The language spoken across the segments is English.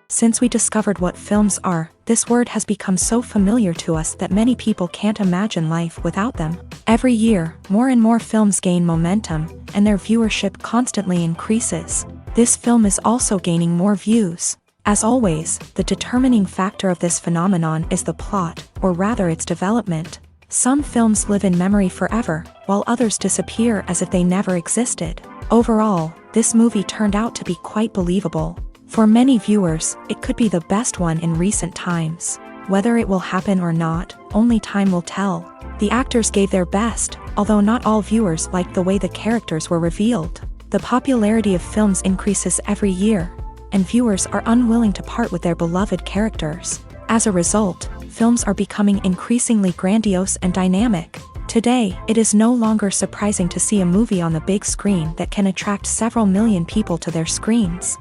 Since we discovered what films are, this word has become so familiar to us that many people can't imagine life without them. Every year, more and more films gain momentum, and their viewership constantly increases. This film is also gaining more views. As always, the determining factor of this phenomenon is the plot, or rather its development. Some films live in memory forever, while others disappear as if they never existed. Overall, this movie turned out to be quite believable. For many viewers, it could be the best one in recent times. Whether it will happen or not, only time will tell. The actors gave their best, although not all viewers liked the way the characters were revealed. The popularity of films increases every year, and viewers are unwilling to part with their beloved characters. As a result, films are becoming increasingly grandiose and dynamic. Today, it is no longer surprising to see a movie on the big screen that can attract several million people to their screens.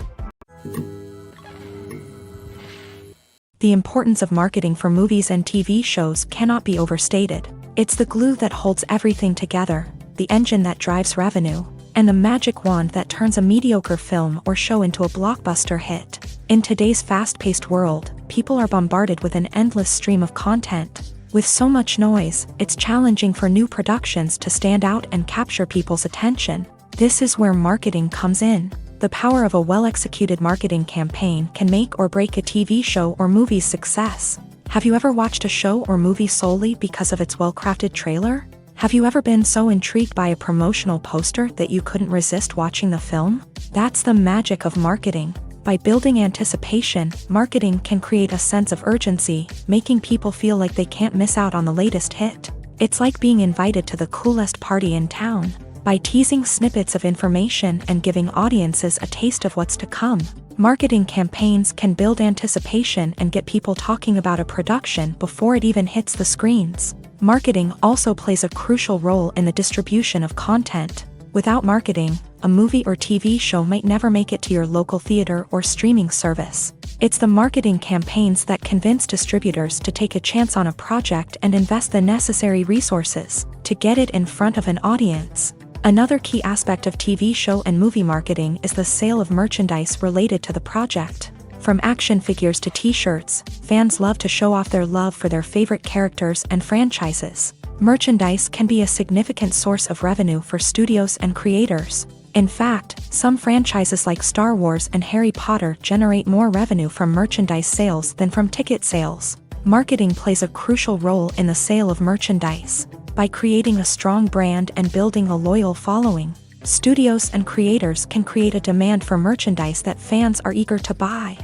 The importance of marketing for movies and TV shows cannot be overstated. It's the glue that holds everything together, the engine that drives revenue, and the magic wand that turns a mediocre film or show into a blockbuster hit. In today's fast-paced world, people are bombarded with an endless stream of content. With so much noise, it's challenging for new productions to stand out and capture people's attention. This is where marketing comes in. The power of a well-executed marketing campaign can make or break a TV show or movie's success. Have you ever watched a show or movie solely because of its well-crafted trailer? Have you ever been so intrigued by a promotional poster that you couldn't resist watching the film? That's the magic of marketing. By building anticipation, marketing can create a sense of urgency, making people feel like they can't miss out on the latest hit. It's like being invited to the coolest party in town. By teasing snippets of information and giving audiences a taste of what's to come, marketing campaigns can build anticipation and get people talking about a production before it even hits the screens. Marketing also plays a crucial role in the distribution of content. Without marketing, a movie or TV show might never make it to your local theater or streaming service. It's the marketing campaigns that convince distributors to take a chance on a project and invest the necessary resources to get it in front of an audience. Another key aspect of TV show and movie marketing is the sale of merchandise related to the project. From action figures to t-shirts, fans love to show off their love for their favorite characters and franchises. Merchandise can be a significant source of revenue for studios and creators. In fact, some franchises like Star Wars and Harry Potter generate more revenue from merchandise sales than from ticket sales. Marketing plays a crucial role in the sale of merchandise. By creating a strong brand and building a loyal following, studios and creators can create a demand for merchandise that fans are eager to buy.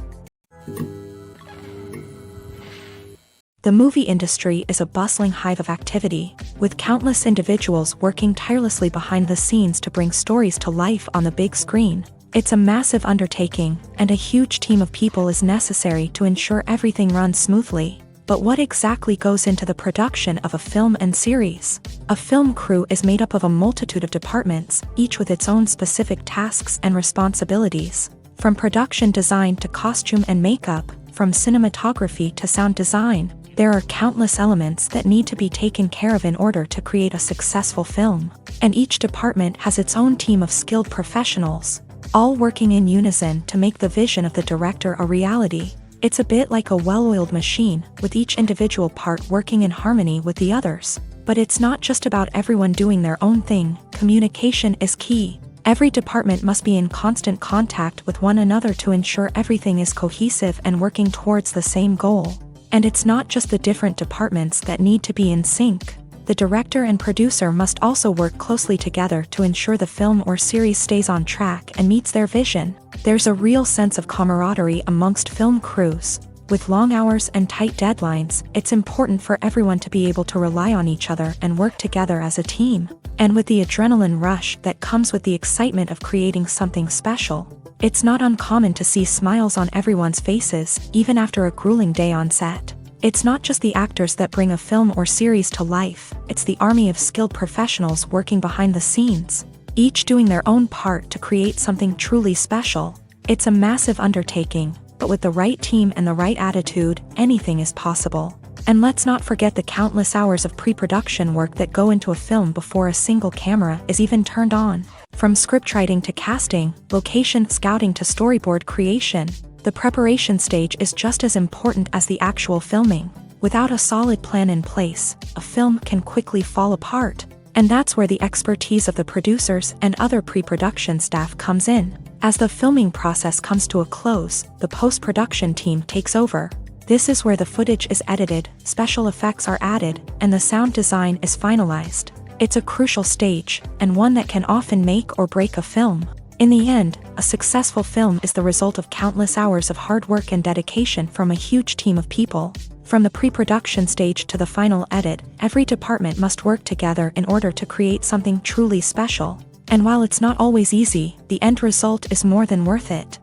The movie industry is a bustling hive of activity, with countless individuals working tirelessly behind the scenes to bring stories to life on the big screen. It's a massive undertaking, and a huge team of people is necessary to ensure everything runs smoothly. But what exactly goes into the production of a film and series? A film crew is made up of a multitude of departments, each with its own specific tasks and responsibilities. From production design to costume and makeup, from cinematography to sound design, there are countless elements that need to be taken care of in order to create a successful film. And each department has its own team of skilled professionals, all working in unison to make the vision of the director a reality. It's a bit like a well-oiled machine, with each individual part working in harmony with the others. But it's not just about everyone doing their own thing. Communication is key. Every department must be in constant contact with one another to ensure everything is cohesive and working towards the same goal. And it's not just the different departments that need to be in sync. The director and producer must also work closely together to ensure the film or series stays on track and meets their vision. There's a real sense of camaraderie amongst film crews. With long hours and tight deadlines, it's important for everyone to be able to rely on each other and work together as a team. And with the adrenaline rush that comes with the excitement of creating something special, it's not uncommon to see smiles on everyone's faces, even after a grueling day on set. It's not just the actors that bring a film or series to life, it's the army of skilled professionals working behind the scenes, each doing their own part to create something truly special. It's a massive undertaking, but with the right team and the right attitude, anything is possible. And let's not forget the countless hours of pre-production work that go into a film before a single camera is even turned on. From scriptwriting to casting, location scouting to storyboard creation, The preparation stage is just as important as the actual filming. Without a solid plan in place, a film can quickly fall apart. And that's where the expertise of the producers and other pre-production staff comes in. As the filming process comes to a close, the post-production team takes over. This is where the footage is edited, special effects are added, and the sound design is finalized. It's a crucial stage, and one that can often make or break a film. In the end, a successful film is the result of countless hours of hard work and dedication from a huge team of people. From the pre-production stage to the final edit, every department must work together in order to create something truly special. And while it's not always easy, the end result is more than worth it.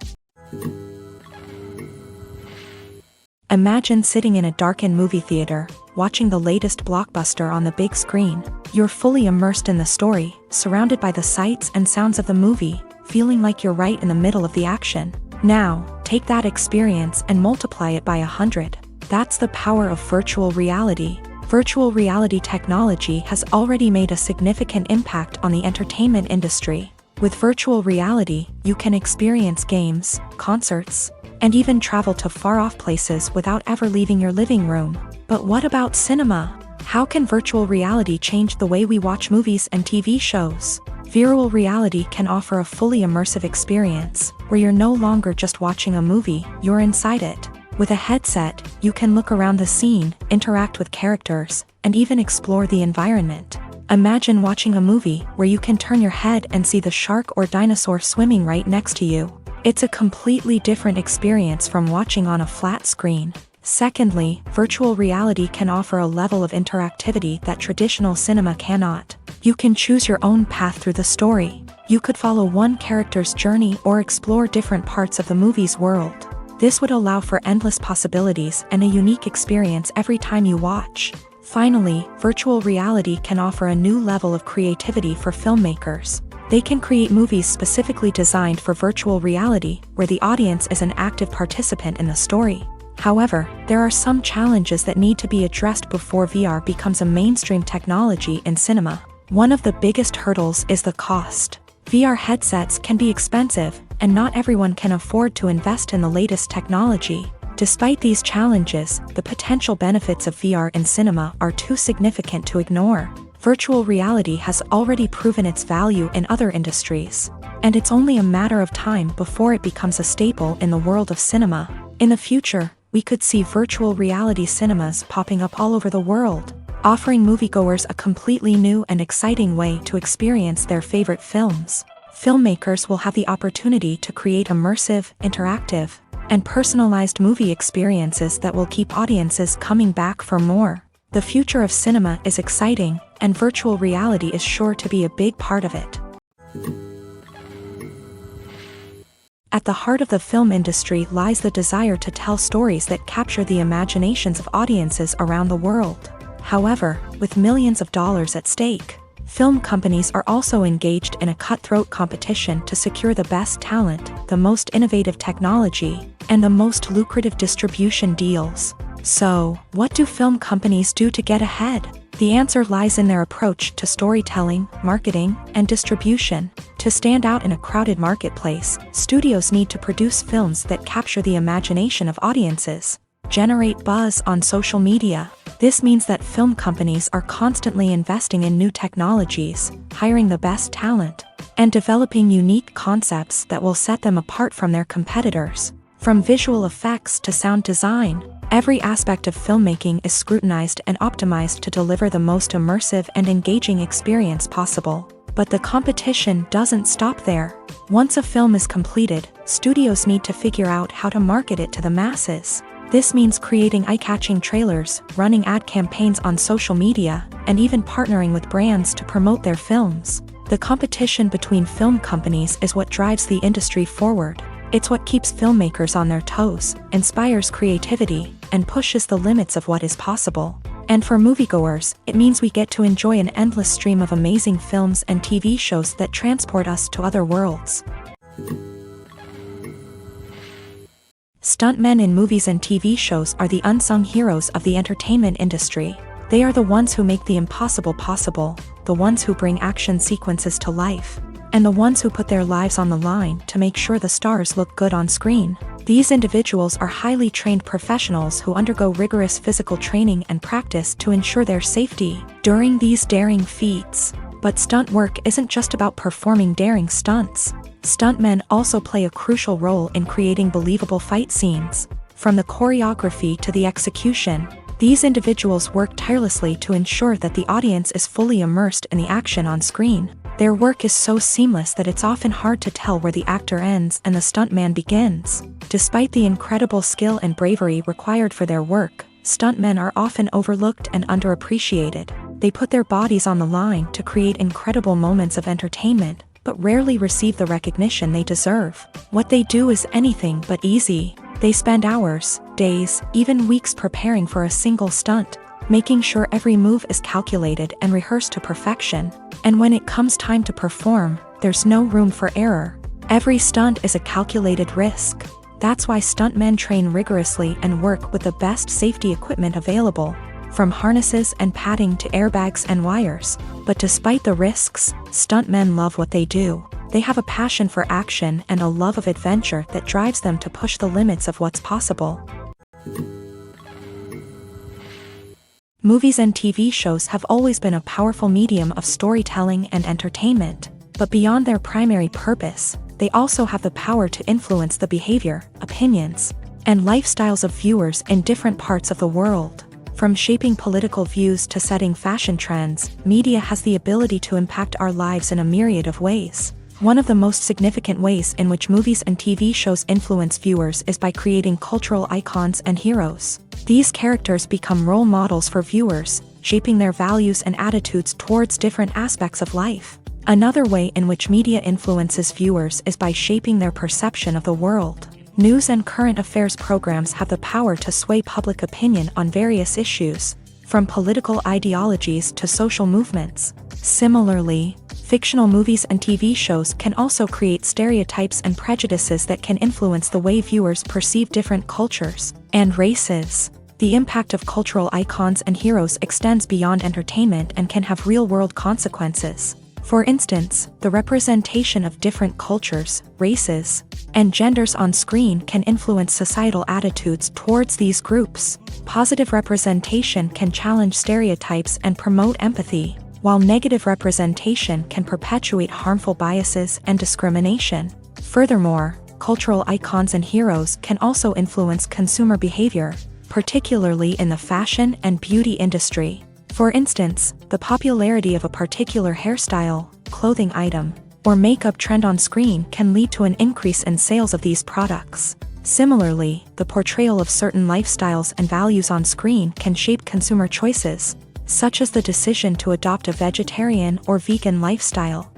Imagine sitting in a darkened movie theater, watching the latest blockbuster on the big screen. You're fully immersed in the story, surrounded by the sights and sounds of the movie, feeling like you're right in the middle of the action. Now, take that experience and multiply it by 100. That's the power of virtual reality. Virtual reality technology has already made a significant impact on the entertainment industry. With virtual reality, you can experience games, concerts, and even travel to far-off places without ever leaving your living room. But what about cinema? How can virtual reality change the way we watch movies and TV shows? Virtual reality can offer a fully immersive experience, where you're no longer just watching a movie, you're inside it. With a headset, you can look around the scene, interact with characters, and even explore the environment. Imagine watching a movie where you can turn your head and see the shark or dinosaur swimming right next to you. It's a completely different experience from watching on a flat screen. Secondly, virtual reality can offer a level of interactivity that traditional cinema cannot. You can choose your own path through the story. You could follow one character's journey or explore different parts of the movie's world. This would allow for endless possibilities and a unique experience every time you watch. Finally, virtual reality can offer a new level of creativity for filmmakers. They can create movies specifically designed for virtual reality, where the audience is an active participant in the story. However, there are some challenges that need to be addressed before VR becomes a mainstream technology in cinema. One of the biggest hurdles is the cost. VR headsets can be expensive, and not everyone can afford to invest in the latest technology. Despite these challenges, the potential benefits of VR in cinema are too significant to ignore. Virtual reality has already proven its value in other industries, and it's only a matter of time before it becomes a staple in the world of cinema. In the future, we could see virtual reality cinemas popping up all over the world, offering moviegoers a completely new and exciting way to experience their favorite films. Filmmakers will have the opportunity to create immersive, interactive, and personalized movie experiences that will keep audiences coming back for more. The future of cinema is exciting, and virtual reality is sure to be a big part of it. At the heart of the film industry lies the desire to tell stories that capture the imaginations of audiences around the world. However, with millions of dollars at stake, film companies are also engaged in a cutthroat competition to secure the best talent, the most innovative technology, and the most lucrative distribution deals. So, what do film companies do to get ahead? The answer lies in their approach to storytelling, marketing, and distribution. To stand out in a crowded marketplace, studios need to produce films that capture the imagination of audiences, generate buzz on social media. This means that film companies are constantly investing in new technologies, hiring the best talent, and developing unique concepts that will set them apart from their competitors. From visual effects to sound design, every aspect of filmmaking is scrutinized and optimized to deliver the most immersive and engaging experience possible. But the competition doesn't stop there. Once a film is completed, studios need to figure out how to market it to the masses. This means creating eye-catching trailers, running ad campaigns on social media, and even partnering with brands to promote their films. The competition between film companies is what drives the industry forward. It's what keeps filmmakers on their toes, inspires creativity, and pushes the limits of what is possible. And for moviegoers, it means we get to enjoy an endless stream of amazing films and TV shows that transport us to other worlds. Stuntmen in movies and TV shows are the unsung heroes of the entertainment industry. They are the ones who make the impossible possible, the ones who bring action sequences to life. and the ones who put their lives on the line to make sure the stars look good on screen. These individuals are highly trained professionals who undergo rigorous physical training and practice to ensure their safety during these daring feats. But stunt work isn't just about performing daring stunts. Stuntmen also play a crucial role in creating believable fight scenes. From the choreography to the execution, these individuals work tirelessly to ensure that the audience is fully immersed in the action on screen. Their work is so seamless that it's often hard to tell where the actor ends and the stuntman begins. Despite the incredible skill and bravery required for their work, stuntmen are often overlooked and underappreciated. They put their bodies on the line to create incredible moments of entertainment, but rarely receive the recognition they deserve. What they do is anything but easy. They spend hours, days, even weeks preparing for a single stunt, making sure every move is calculated and rehearsed to perfection. And when it comes time to perform, there's no room for error. Every stunt is a calculated risk. That's why stuntmen train rigorously and work with the best safety equipment available, from harnesses and padding to airbags and wires. But despite the risks, stuntmen love what they do. They have a passion for action and a love of adventure that drives them to push the limits of what's possible. Movies and TV shows have always been a powerful medium of storytelling and entertainment, but beyond their primary purpose, they also have the power to influence the behavior, opinions, and lifestyles of viewers in different parts of the world. From shaping political views to setting fashion trends, media has the ability to impact our lives in a myriad of ways. One of the most significant ways in which movies and TV shows influence viewers is by creating cultural icons and heroes. These characters become role models for viewers, shaping their values and attitudes towards different aspects of life. Another way in which media influences viewers is by shaping their perception of the world. News and current affairs programs have the power to sway public opinion on various issues, from political ideologies to social movements. Similarly, fictional movies and TV shows can also create stereotypes and prejudices that can influence the way viewers perceive different cultures and races. The impact of cultural icons and heroes extends beyond entertainment and can have real-world consequences. For instance, the representation of different cultures, races, and genders on screen can influence societal attitudes towards these groups. Positive representation can challenge stereotypes and promote empathy, while negative representation can perpetuate harmful biases and discrimination. Furthermore, cultural icons and heroes can also influence consumer behavior, particularly in the fashion and beauty industry. For instance, the popularity of a particular hairstyle, clothing item, or makeup trend on screen can lead to an increase in sales of these products. Similarly, the portrayal of certain lifestyles and values on screen can shape consumer choices, such as the decision to adopt a vegetarian or vegan lifestyle.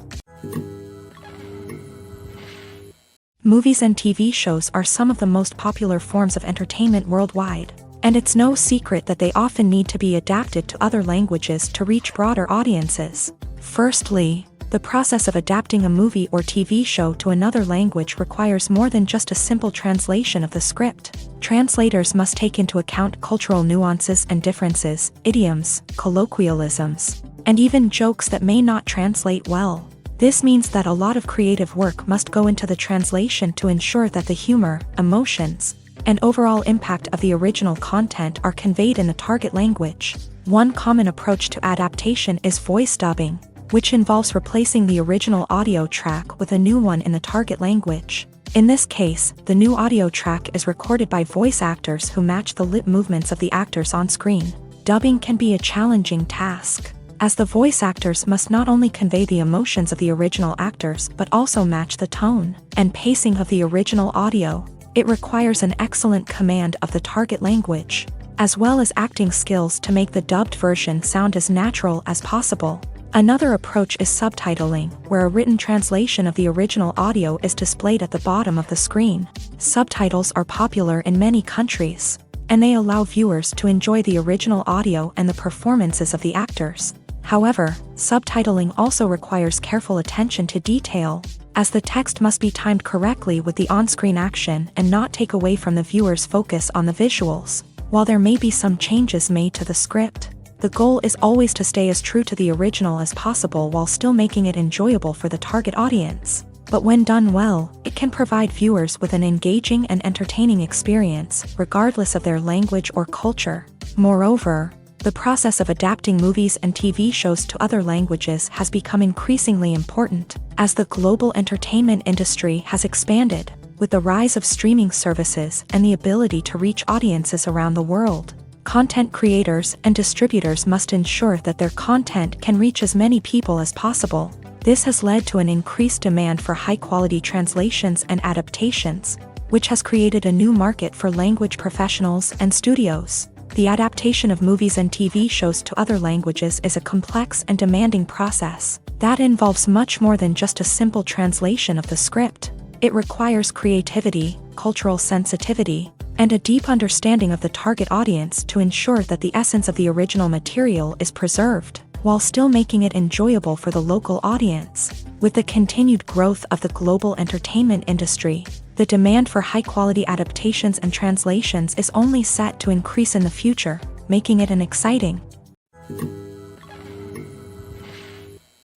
Movies and TV shows are some of the most popular forms of entertainment worldwide, and it's no secret that they often need to be adapted to other languages to reach broader audiences. Firstly, the process of adapting a movie or TV show to another language requires more than just a simple translation of the script. Translators must take into account cultural nuances and differences, idioms, colloquialisms, and even jokes that may not translate well. This means that a lot of creative work must go into the translation to ensure that the humor, emotions, and overall impact of the original content are conveyed in the target language. One common approach to adaptation is voice dubbing, which involves replacing the original audio track with a new one in the target language. In this case, the new audio track is recorded by voice actors who match the lip movements of the actors on screen. Dubbing can be a challenging task, as the voice actors must not only convey the emotions of the original actors but also match the tone and pacing of the original audio. It requires an excellent command of the target language, as well as acting skills to make the dubbed version sound as natural as possible. Another approach is subtitling, where a written translation of the original audio is displayed at the bottom of the screen. Subtitles are popular in many countries, and they allow viewers to enjoy the original audio and the performances of the actors. However, subtitling also requires careful attention to detail, as the text must be timed correctly with the on-screen action and not take away from the viewer's focus on the visuals. While there may be some changes made to the script, The goal is always to stay as true to the original as possible while still making it enjoyable for the target audience. But when done well, it can provide viewers with an engaging and entertaining experience, regardless of their language or culture. Moreover, the process of adapting movies and TV shows to other languages has become increasingly important, as the global entertainment industry has expanded, with the rise of streaming services and the ability to reach audiences around the world. Content creators and distributors must ensure that their content can reach as many people as possible. This has led to an increased demand for high-quality translations and adaptations, which has created a new market for language professionals and studios. The adaptation of movies and TV shows to other languages is a complex and demanding process that involves much more than just a simple translation of the script. It requires creativity, cultural sensitivity, and a deep understanding of the target audience to ensure that the essence of the original material is preserved, while still making it enjoyable for the local audience. With the continued growth of the global entertainment industry, the demand for high-quality adaptations and translations is only set to increase in the future, making it an exciting.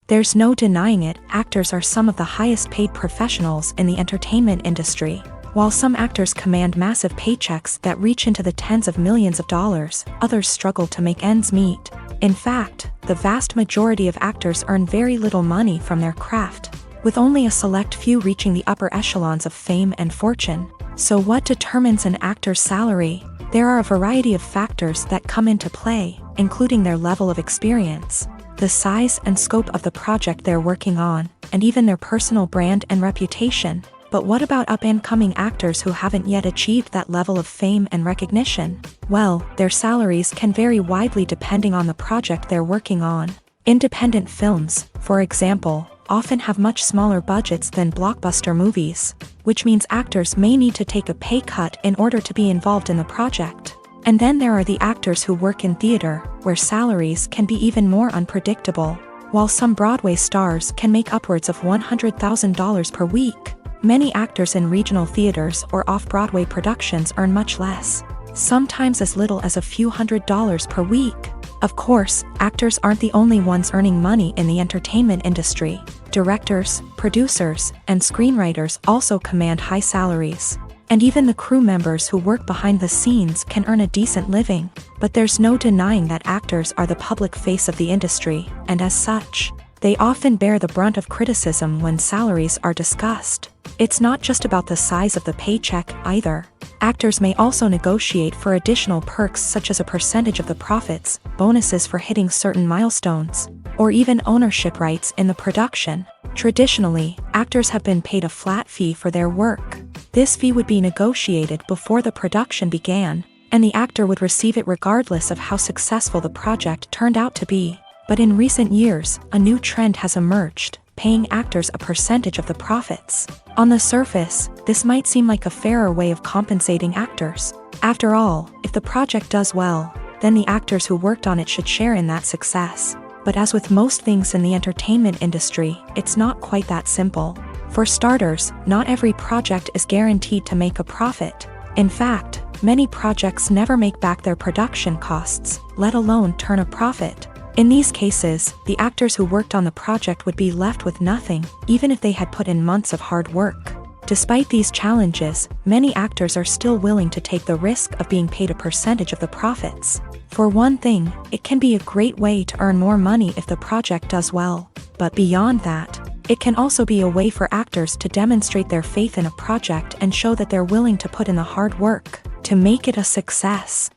There's no denying it, actors are some of the highest-paid professionals in the entertainment industry. While some actors command massive paychecks that reach into the tens of millions of dollars, others struggle to make ends meet. In fact, the vast majority of actors earn very little money from their craft, with only a select few reaching the upper echelons of fame and fortune. So what determines an actor's salary? There are a variety of factors that come into play, including their level of experience, the size and scope of the project they're working on, and even their personal brand and reputation. But what about up-and-coming actors who haven't yet achieved that level of fame and recognition? Well, their salaries can vary widely depending on the project they're working on. Independent films, for example, often have much smaller budgets than blockbuster movies, which means actors may need to take a pay cut in order to be involved in the project. And then there are the actors who work in theater, where salaries can be even more unpredictable. While some Broadway stars can make upwards of $100,000 per week, many actors in regional theaters or off-Broadway productions earn much less, sometimes as little as a few $100s per week. Of course, actors aren't the only ones earning money in the entertainment industry. Directors, producers, and screenwriters also command high salaries. And even the crew members who work behind the scenes can earn a decent living. But there's no denying that actors are the public face of the industry, and as such, they often bear the brunt of criticism when salaries are discussed. It's not just about the size of the paycheck, either. Actors may also negotiate for additional perks such as a percentage of the profits, bonuses for hitting certain milestones, or even ownership rights in the production. Traditionally, actors have been paid a flat fee for their work. This fee would be negotiated before the production began, and the actor would receive it regardless of how successful the project turned out to be. But in recent years, a new trend has emerged, paying actors a percentage of the profits. On the surface, this might seem like a fairer way of compensating actors. After all, if the project does well, then the actors who worked on it should share in that success. But as with most things in the entertainment industry, it's not quite that simple. For starters, not every project is guaranteed to make a profit. In fact, many projects never make back their production costs, let alone turn a profit. In these cases, the actors who worked on the project would be left with nothing, even if they had put in months of hard work. Despite these challenges, many actors are still willing to take the risk of being paid a percentage of the profits. For one thing, it can be a great way to earn more money if the project does well. But beyond that, it can also be a way for actors to demonstrate their faith in a project and show that they're willing to put in the hard work to make it a success.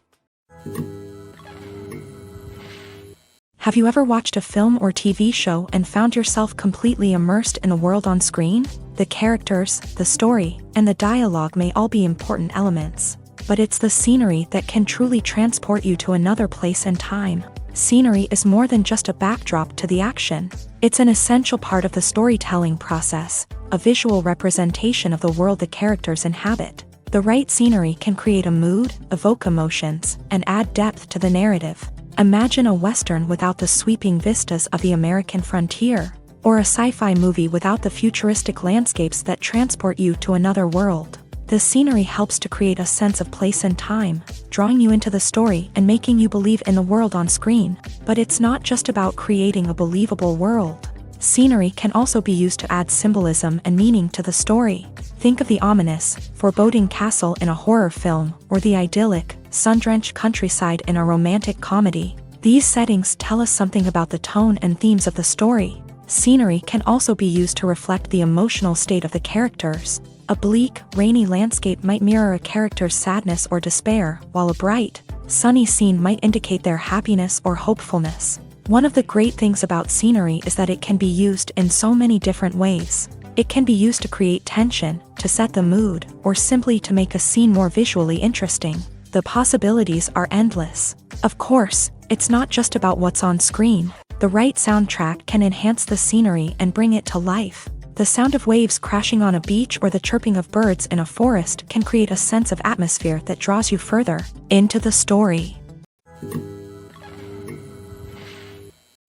Have you ever watched a film or TV show and found yourself completely immersed in the world on screen? The characters, the story, and the dialogue may all be important elements, but it's the scenery that can truly transport you to another place and time. Scenery is more than just a backdrop to the action. It's an essential part of the storytelling process, a visual representation of the world the characters inhabit. The right scenery can create a mood, evoke emotions, and add depth to the narrative. Imagine a Western without the sweeping vistas of the American frontier, or a sci-fi movie without the futuristic landscapes that transport you to another world. The scenery helps to create a sense of place and time, drawing you into the story and making you believe in the world on screen. But it's not just about creating a believable world. Scenery can also be used to add symbolism and meaning to the story. Think of the ominous, foreboding castle in a horror film, or the idyllic, sun-drenched countryside in a romantic comedy. These settings tell us something about the tone and themes of the story. Scenery can also be used to reflect the emotional state of the characters. A bleak, rainy landscape might mirror a character's sadness or despair, while a bright, sunny scene might indicate their happiness or hopefulness. One of the great things about scenery is that it can be used in so many different ways. It can be used to create tension, to set the mood, or simply to make a scene more visually interesting. The possibilities are endless. Of course, it's not just about what's on screen. The right soundtrack can enhance the scenery and bring it to life. The sound of waves crashing on a beach or the chirping of birds in a forest can create a sense of atmosphere that draws you further into the story.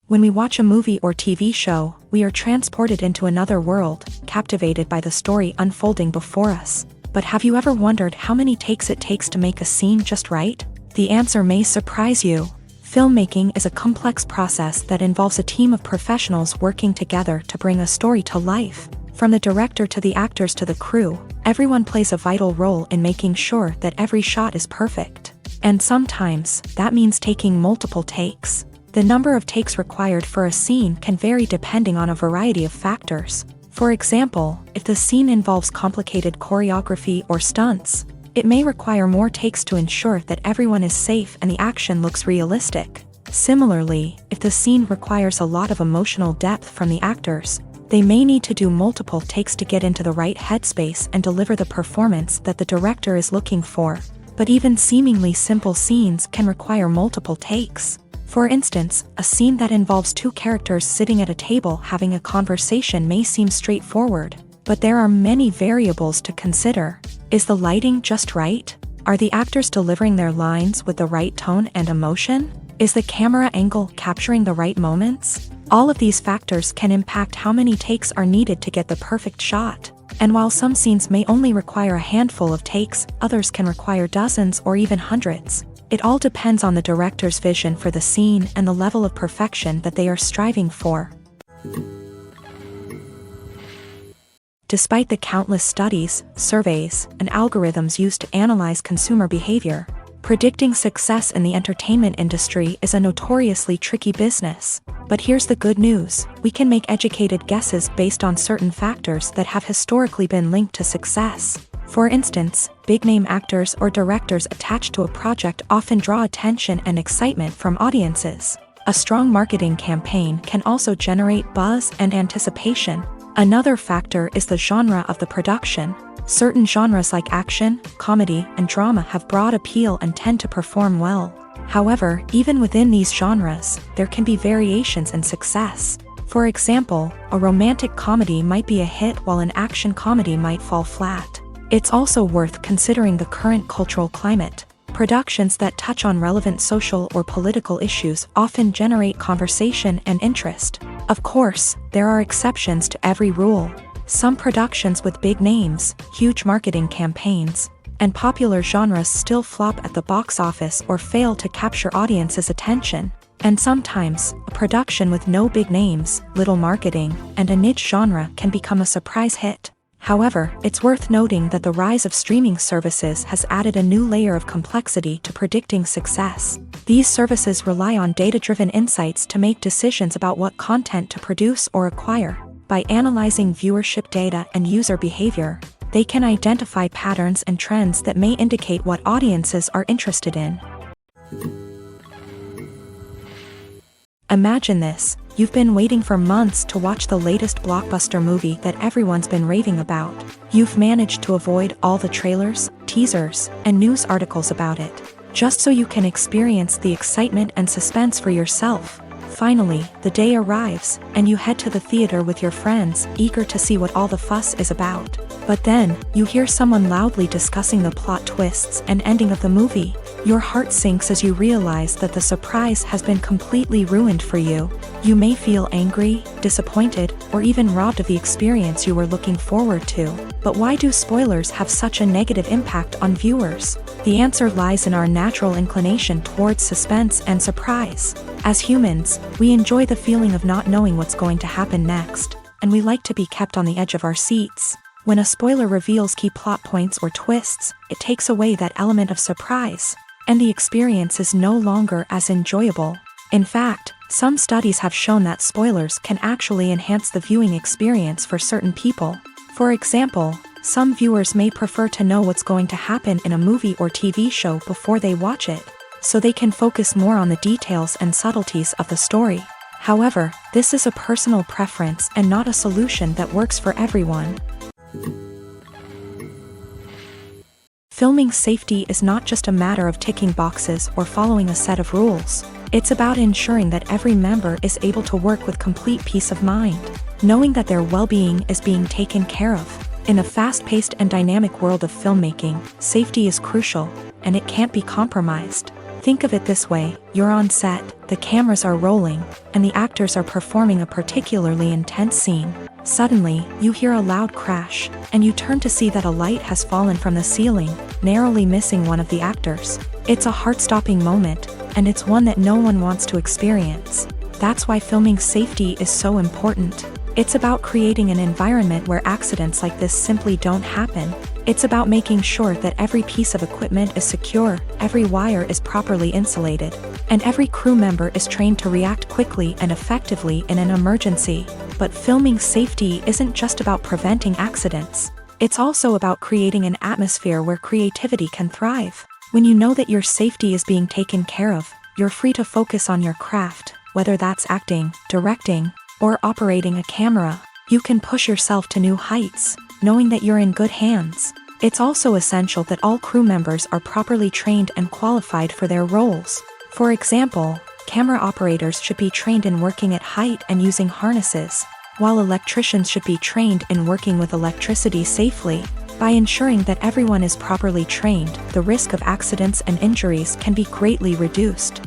When we watch a movie or TV show, we are transported into another world, captivated by the story unfolding before us. But have you ever wondered how many takes it takes to make a scene just right? The answer may surprise you. Filmmaking is a complex process that involves a team of professionals working together to bring a story to life. From the director to the actors to the crew, everyone plays a vital role in making sure that every shot is perfect. And sometimes, that means taking multiple takes. The number of takes required for a scene can vary depending on a variety of factors. For example, if the scene involves complicated choreography or stunts, it may require more takes to ensure that everyone is safe and the action looks realistic. Similarly, if the scene requires a lot of emotional depth from the actors, they may need to do multiple takes to get into the right headspace and deliver the performance that the director is looking for. But even seemingly simple scenes can require multiple takes. For instance, a scene that involves two characters sitting at a table having a conversation may seem straightforward, but there are many variables to consider. Is the lighting just right? Are the actors delivering their lines with the right tone and emotion? Is the camera angle capturing the right moments? All of these factors can impact how many takes are needed to get the perfect shot. And while some scenes may only require a handful of takes, others can require dozens or even hundreds. It all depends on the director's vision for the scene and the level of perfection that they are striving for. Despite the countless studies, surveys, and algorithms used to analyze consumer behavior, predicting success in the entertainment industry is a notoriously tricky business. But here's the good news: we can make educated guesses based on certain factors that have historically been linked to success. For instance, big-name actors or directors attached to a project often draw attention and excitement from audiences. A strong marketing campaign can also generate buzz and anticipation. Another factor is the genre of the production. Certain genres like action, comedy, and drama have broad appeal and tend to perform well. However, even within these genres, there can be variations in success. For example, a romantic comedy might be a hit while an action comedy might fall flat. It's also worth considering the current cultural climate. Productions that touch on relevant social or political issues often generate conversation and interest. Of course, there are exceptions to every rule. Some productions with big names, huge marketing campaigns, and popular genres still flop at the box office or fail to capture audiences' attention. And sometimes, a production with no big names, little marketing, and a niche genre can become a surprise hit. However, it's worth noting that the rise of streaming services has added a new layer of complexity to predicting success. These services rely on data-driven insights to make decisions about what content to produce or acquire. By analyzing viewership data and user behavior, they can identify patterns and trends that may indicate what audiences are interested in. Imagine this: you've been waiting for months to watch the latest blockbuster movie that everyone's been raving about. You've managed to avoid all the trailers, teasers, and news articles about it, just so you can experience the excitement and suspense for yourself. Finally, the day arrives, and you head to the theater with your friends, eager to see what all the fuss is about. But then, you hear someone loudly discussing the plot twists and ending of the movie. Your heart sinks as you realize that the surprise has been completely ruined for you. You may feel angry, disappointed, or even robbed of the experience you were looking forward to. But why do spoilers have such a negative impact on viewers? The answer lies in our natural inclination towards suspense and surprise. As humans, we enjoy the feeling of not knowing what's going to happen next, and we like to be kept on the edge of our seats. When a spoiler reveals key plot points or twists, it takes away that element of surprise, and the experience is no longer as enjoyable. In fact, some studies have shown that spoilers can actually enhance the viewing experience for certain people. For example, some viewers may prefer to know what's going to happen in a movie or TV show before they watch it, so they can focus more on the details and subtleties of the story. However, this is a personal preference and not a solution that works for everyone. Filming safety is not just a matter of ticking boxes or following a set of rules. It's about ensuring that every member is able to work with complete peace of mind, knowing that their well-being is being taken care of. In a fast-paced and dynamic world of filmmaking, safety is crucial, and it can't be compromised. Think of it this way: you're on set, the cameras are rolling, and the actors are performing a particularly intense scene. Suddenly, you hear a loud crash, and you turn to see that a light has fallen from the ceiling, narrowly missing one of the actors. It's a heart-stopping moment, and it's one that no one wants to experience. That's why filming safety is so important. It's about creating an environment where accidents like this simply don't happen. It's about making sure that every piece of equipment is secure, every wire is properly insulated, and every crew member is trained to react quickly and effectively in an emergency. But filming safety isn't just about preventing accidents. It's also about creating an atmosphere where creativity can thrive. When you know that your safety is being taken care of, you're free to focus on your craft, whether that's acting, directing, or operating a camera. You can push yourself to new heights, knowing that you're in good hands. It's also essential that all crew members are properly trained and qualified for their roles. For example, camera operators should be trained in working at height and using harnesses, while electricians should be trained in working with electricity safely. By ensuring that everyone is properly trained, the risk of accidents and injuries can be greatly reduced.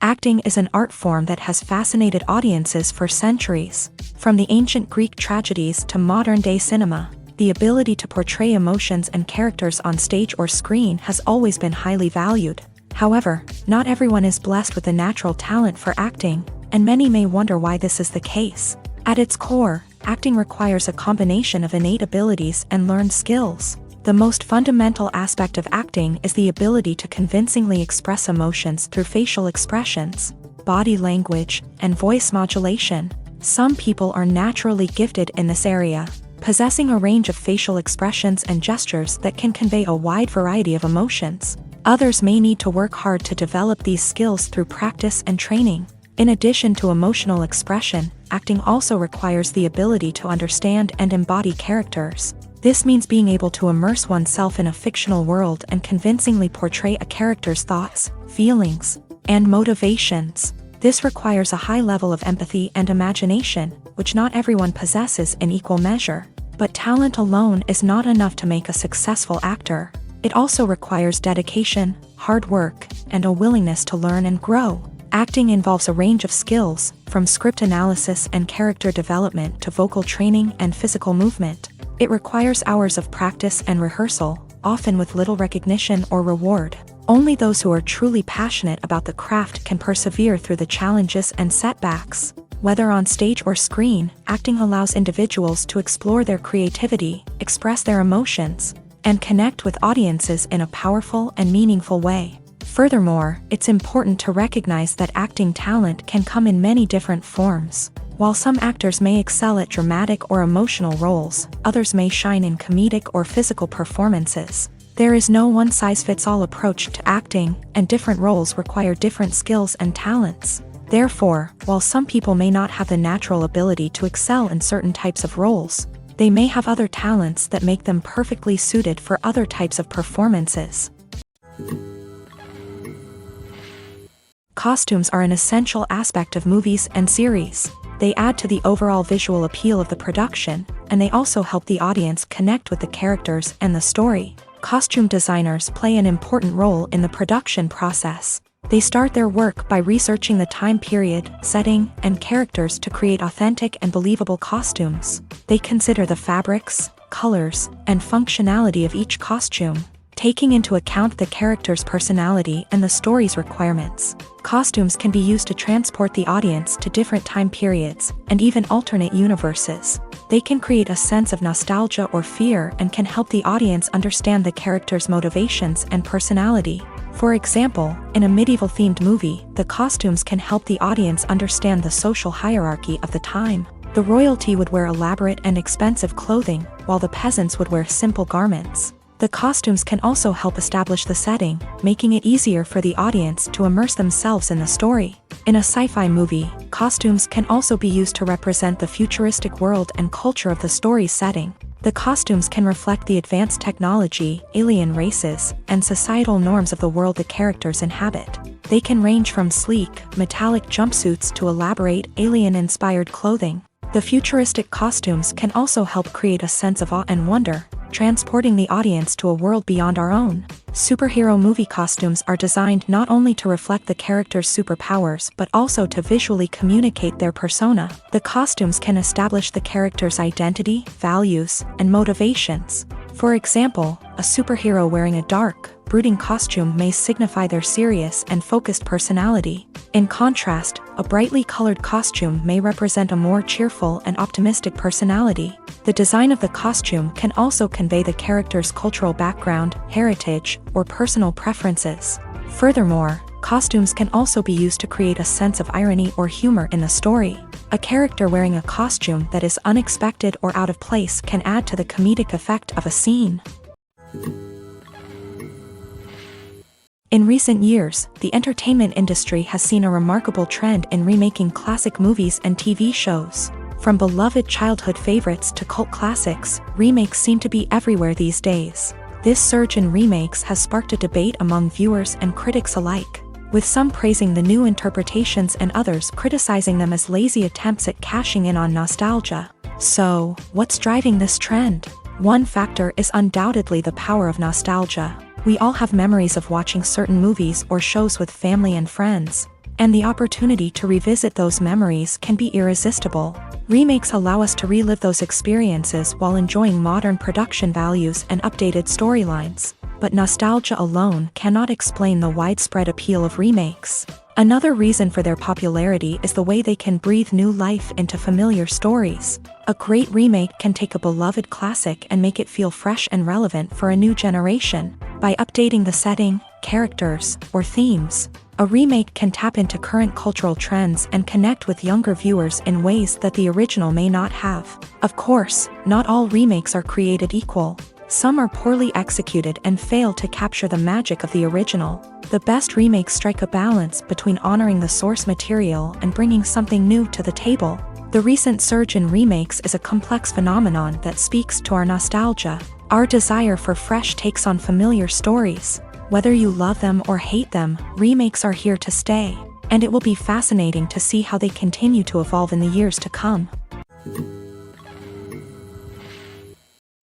Acting is an art form that has fascinated audiences for centuries. From the ancient Greek tragedies to modern-day cinema, the ability to portray emotions and characters on stage or screen has always been highly valued. However, not everyone is blessed with a natural talent for acting, and many may wonder why this is the case. At its core, acting requires a combination of innate abilities and learned skills. The most fundamental aspect of acting is the ability to convincingly express emotions through facial expressions, body language, and voice modulation. Some people are naturally gifted in this area, possessing a range of facial expressions and gestures that can convey a wide variety of emotions. Others may need to work hard to develop these skills through practice and training. In addition to emotional expression, acting also requires the ability to understand and embody characters. This means being able to immerse oneself in a fictional world and convincingly portray a character's thoughts, feelings, and motivations. This requires a high level of empathy and imagination, which not everyone possesses in equal measure. But talent alone is not enough to make a successful actor. It also requires dedication, hard work, and a willingness to learn and grow. Acting involves a range of skills, from script analysis and character development to vocal training and physical movement. It requires hours of practice and rehearsal, often with little recognition or reward. Only those who are truly passionate about the craft can persevere through the challenges and setbacks. Whether on stage or screen, acting allows individuals to explore their creativity, express their emotions, and connect with audiences in a powerful and meaningful way. Furthermore, it's important to recognize that acting talent can come in many different forms. While some actors may excel at dramatic or emotional roles, others may shine in comedic or physical performances. There is no one-size-fits-all approach to acting, and different roles require different skills and talents. Therefore, while some people may not have the natural ability to excel in certain types of roles, they may have other talents that make them perfectly suited for other types of performances. Costumes are an essential aspect of movies and series. They add to the overall visual appeal of the production, and they also help the audience connect with the characters and the story. Costume designers play an important role in the production process. They start their work by researching the time period, setting, and characters to create authentic and believable costumes. They consider the fabrics, colors, and functionality of each costume, taking into account the character's personality and the story's requirements. Costumes can be used to transport the audience to different time periods, and even alternate universes. They can create a sense of nostalgia or fear and can help the audience understand the character's motivations and personality. For example, in a medieval-themed movie, the costumes can help the audience understand the social hierarchy of the time. The royalty would wear elaborate and expensive clothing, while the peasants would wear simple garments. The costumes can also help establish the setting, making it easier for the audience to immerse themselves in the story. In a sci-fi movie, costumes can also be used to represent the futuristic world and culture of the story's setting. The costumes can reflect the advanced technology, alien races, and societal norms of the world the characters inhabit. They can range from sleek, metallic jumpsuits to elaborate, alien-inspired clothing. The futuristic costumes can also help create a sense of awe and wonder, transporting the audience to a world beyond our own. Superhero movie costumes are designed not only to reflect the character's superpowers but also to visually communicate their persona. The costumes can establish the character's identity, values, and motivations. For example, a superhero wearing a dark, brooding costume may signify their serious and focused personality. In contrast, a brightly colored costume may represent a more cheerful and optimistic personality. The design of the costume can also convey the character's cultural background, heritage, or personal preferences. Furthermore, costumes can also be used to create a sense of irony or humor in the story. A character wearing a costume that is unexpected or out of place can add to the comedic effect of a scene. In recent years, the entertainment industry has seen a remarkable trend in remaking classic movies and TV shows. From beloved childhood favorites to cult classics, remakes seem to be everywhere these days. This surge in remakes has sparked a debate among viewers and critics alike, with some praising the new interpretations and others criticizing them as lazy attempts at cashing in on nostalgia. So, what's driving this trend? One factor is undoubtedly the power of nostalgia. We all have memories of watching certain movies or shows with family and friends, and the opportunity to revisit those memories can be irresistible. Remakes allow us to relive those experiences while enjoying modern production values and updated storylines. But nostalgia alone cannot explain the widespread appeal of remakes. Another reason for their popularity is the way they can breathe new life into familiar stories. A great remake can take a beloved classic and make it feel fresh and relevant for a new generation. By updating the setting, characters, or themes, a remake can tap into current cultural trends and connect with younger viewers in ways that the original may not have. Of course, not all remakes are created equal. Some are poorly executed and fail to capture the magic of the original. The best remakes strike a balance between honoring the source material and bringing something new to the table. The recent surge in remakes is a complex phenomenon that speaks to our nostalgia, our desire for fresh takes on familiar stories. Whether you love them or hate them, remakes are here to stay, and it will be fascinating to see how they continue to evolve in the years to come.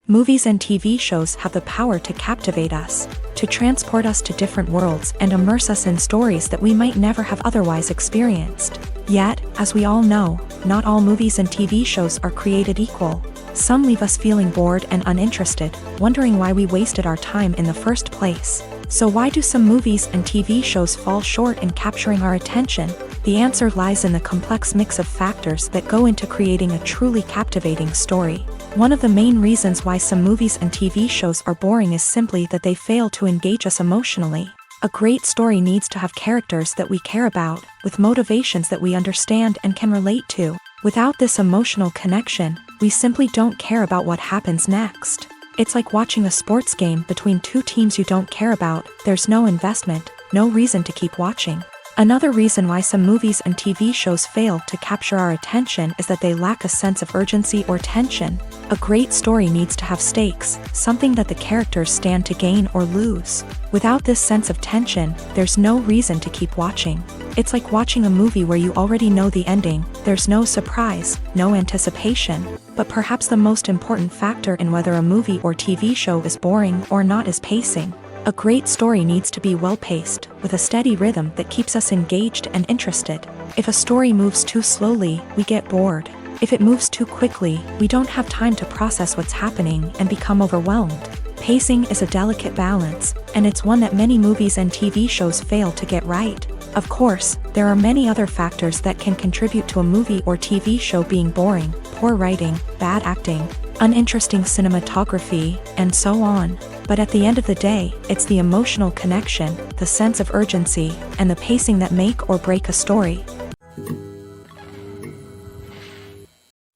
Movies and TV shows have the power to captivate us, to transport us to different worlds and immerse us in stories that we might never have otherwise experienced. Yet, as we all know, not all movies and TV shows are created equal. Some leave us feeling bored and uninterested, wondering why we wasted our time in the first place. So why do some movies and TV shows fall short in capturing our attention? The answer lies in the complex mix of factors that go into creating a truly captivating story. One of the main reasons why some movies and TV shows are boring is simply that they fail to engage us emotionally. A great story needs to have characters that we care about, with motivations that we understand and can relate to. Without this emotional connection, we simply don't care about what happens next. It's like watching a sports game between two teams you don't care about. There's no investment, no reason to keep watching. Another reason why some movies and TV shows fail to capture our attention is that they lack a sense of urgency or tension. A great story needs to have stakes, something that the characters stand to gain or lose. Without this sense of tension, there's no reason to keep watching. It's like watching a movie where you already know the ending. There's no surprise, no anticipation. But perhaps the most important factor in whether a movie or TV show is boring or not is pacing. A great story needs to be well-paced, with a steady rhythm that keeps us engaged and interested. If a story moves too slowly, we get bored. If it moves too quickly, we don't have time to process what's happening and become overwhelmed. Pacing is a delicate balance, and it's one that many movies and TV shows fail to get right. Of course, there are many other factors that can contribute to a movie or TV show being boring: poor writing, bad acting, uninteresting cinematography, and so on. But at the end of the day, it's the emotional connection, the sense of urgency, and the pacing that make or break a story.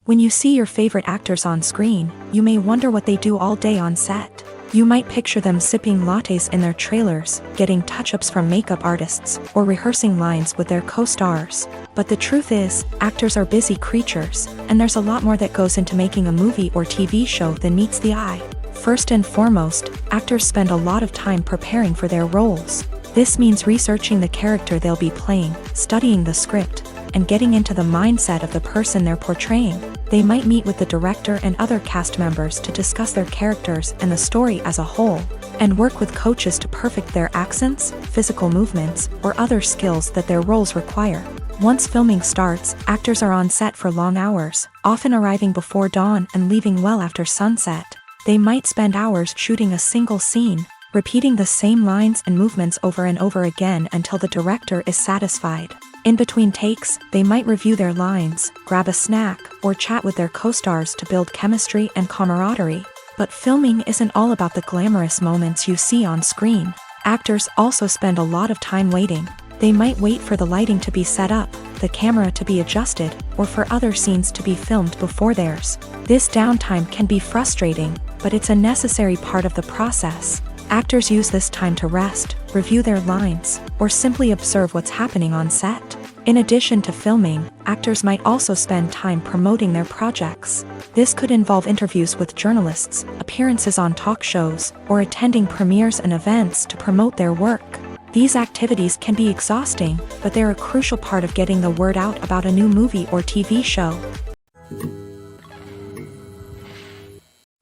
When you see your favorite actors on screen, you may wonder what they do all day on set. You might picture them sipping lattes in their trailers, getting touch-ups from makeup artists, or rehearsing lines with their co-stars. But the truth is, actors are busy creatures, and there's a lot more that goes into making a movie or TV show than meets the eye. First and foremost, actors spend a lot of time preparing for their roles. This means researching the character they'll be playing, studying the script, and getting into the mindset of the person they're portraying. They might meet with the director and other cast members to discuss their characters and the story as a whole, and work with coaches to perfect their accents, physical movements, or other skills that their roles require. Once filming starts, actors are on set for long hours, often arriving before dawn and leaving well after sunset. They might spend hours shooting a single scene, repeating the same lines and movements over and over again until the director is satisfied. In between takes, they might review their lines, grab a snack, or chat with their co-stars to build chemistry and camaraderie. But filming isn't all about the glamorous moments you see on screen. Actors also spend a lot of time waiting. They might wait for the lighting to be set up, the camera to be adjusted, or for other scenes to be filmed before theirs. This downtime can be frustrating, but it's a necessary part of the process. Actors use this time to rest, review their lines, or simply observe what's happening on set. In addition to filming, actors might also spend time promoting their projects. This could involve interviews with journalists, appearances on talk shows, or attending premieres and events to promote their work. These activities can be exhausting, but they're a crucial part of getting the word out about a new movie or TV show.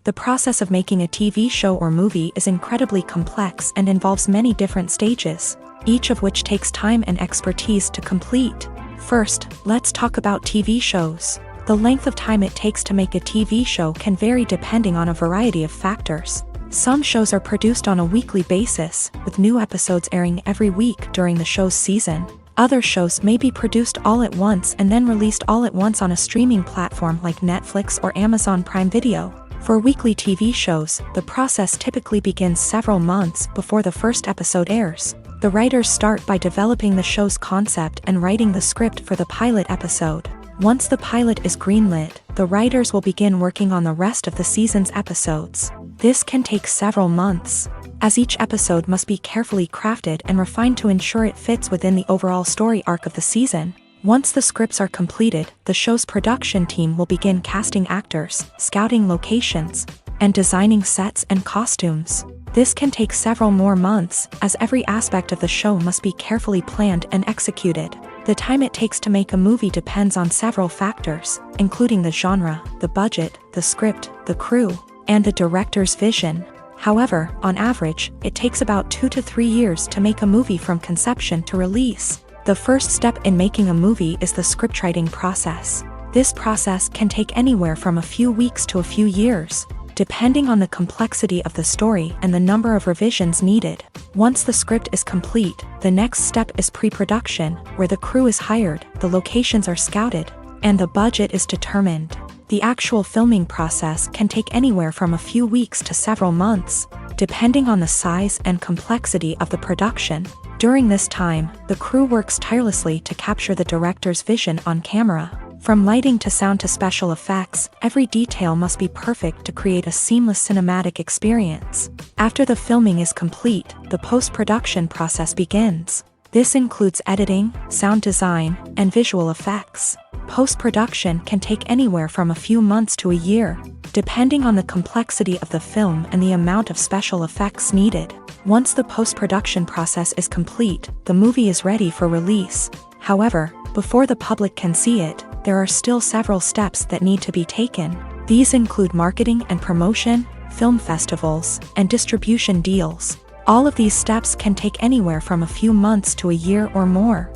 The process of making a TV show or movie is incredibly complex and involves many different stages, each of which takes time and expertise to complete. First, let's talk about TV shows. The length of time it takes to make a TV show can vary depending on a variety of factors. Some shows are produced on a weekly basis, with new episodes airing every week during the show's season. Other shows may be produced all at once and then released all at once on a streaming platform like Netflix or Amazon Prime Video. For weekly TV shows, the process typically begins several months before the first episode airs. The writers start by developing the show's concept and writing the script for the pilot episode. Once the pilot is greenlit, the writers will begin working on the rest of the season's episodes. This can take several months, as each episode must be carefully crafted and refined to ensure it fits within the overall story arc of the season. Once the scripts are completed, the show's production team will begin casting actors, scouting locations, and designing sets and costumes. This can take several more months, as every aspect of the show must be carefully planned and executed. The time it takes to make a movie depends on several factors, including the genre, the budget, the script, the crew, and the director's vision. However, on average, it takes about 2 to 3 years to make a movie from conception to release. The first step in making a movie is the scriptwriting process. This process can take anywhere from a few weeks to a few years, depending on the complexity of the story and the number of revisions needed. Once the script is complete, the next step is pre-production, where the crew is hired, the locations are scouted, and the budget is determined. The actual filming process can take anywhere from a few weeks to several months, depending on the size and complexity of the production. During this time, the crew works tirelessly to capture the director's vision on camera. From lighting to sound to special effects, every detail must be perfect to create a seamless cinematic experience. After the filming is complete, the post-production process begins. This includes editing, sound design, and visual effects. Post-production can take anywhere from a few months to a year, depending on the complexity of the film and the amount of special effects needed. Once the post-production process is complete, the movie is ready for release. However, before the public can see it, there are still several steps that need to be taken. These include marketing and promotion, film festivals, and distribution deals. All of these steps can take anywhere from a few months to a year or more.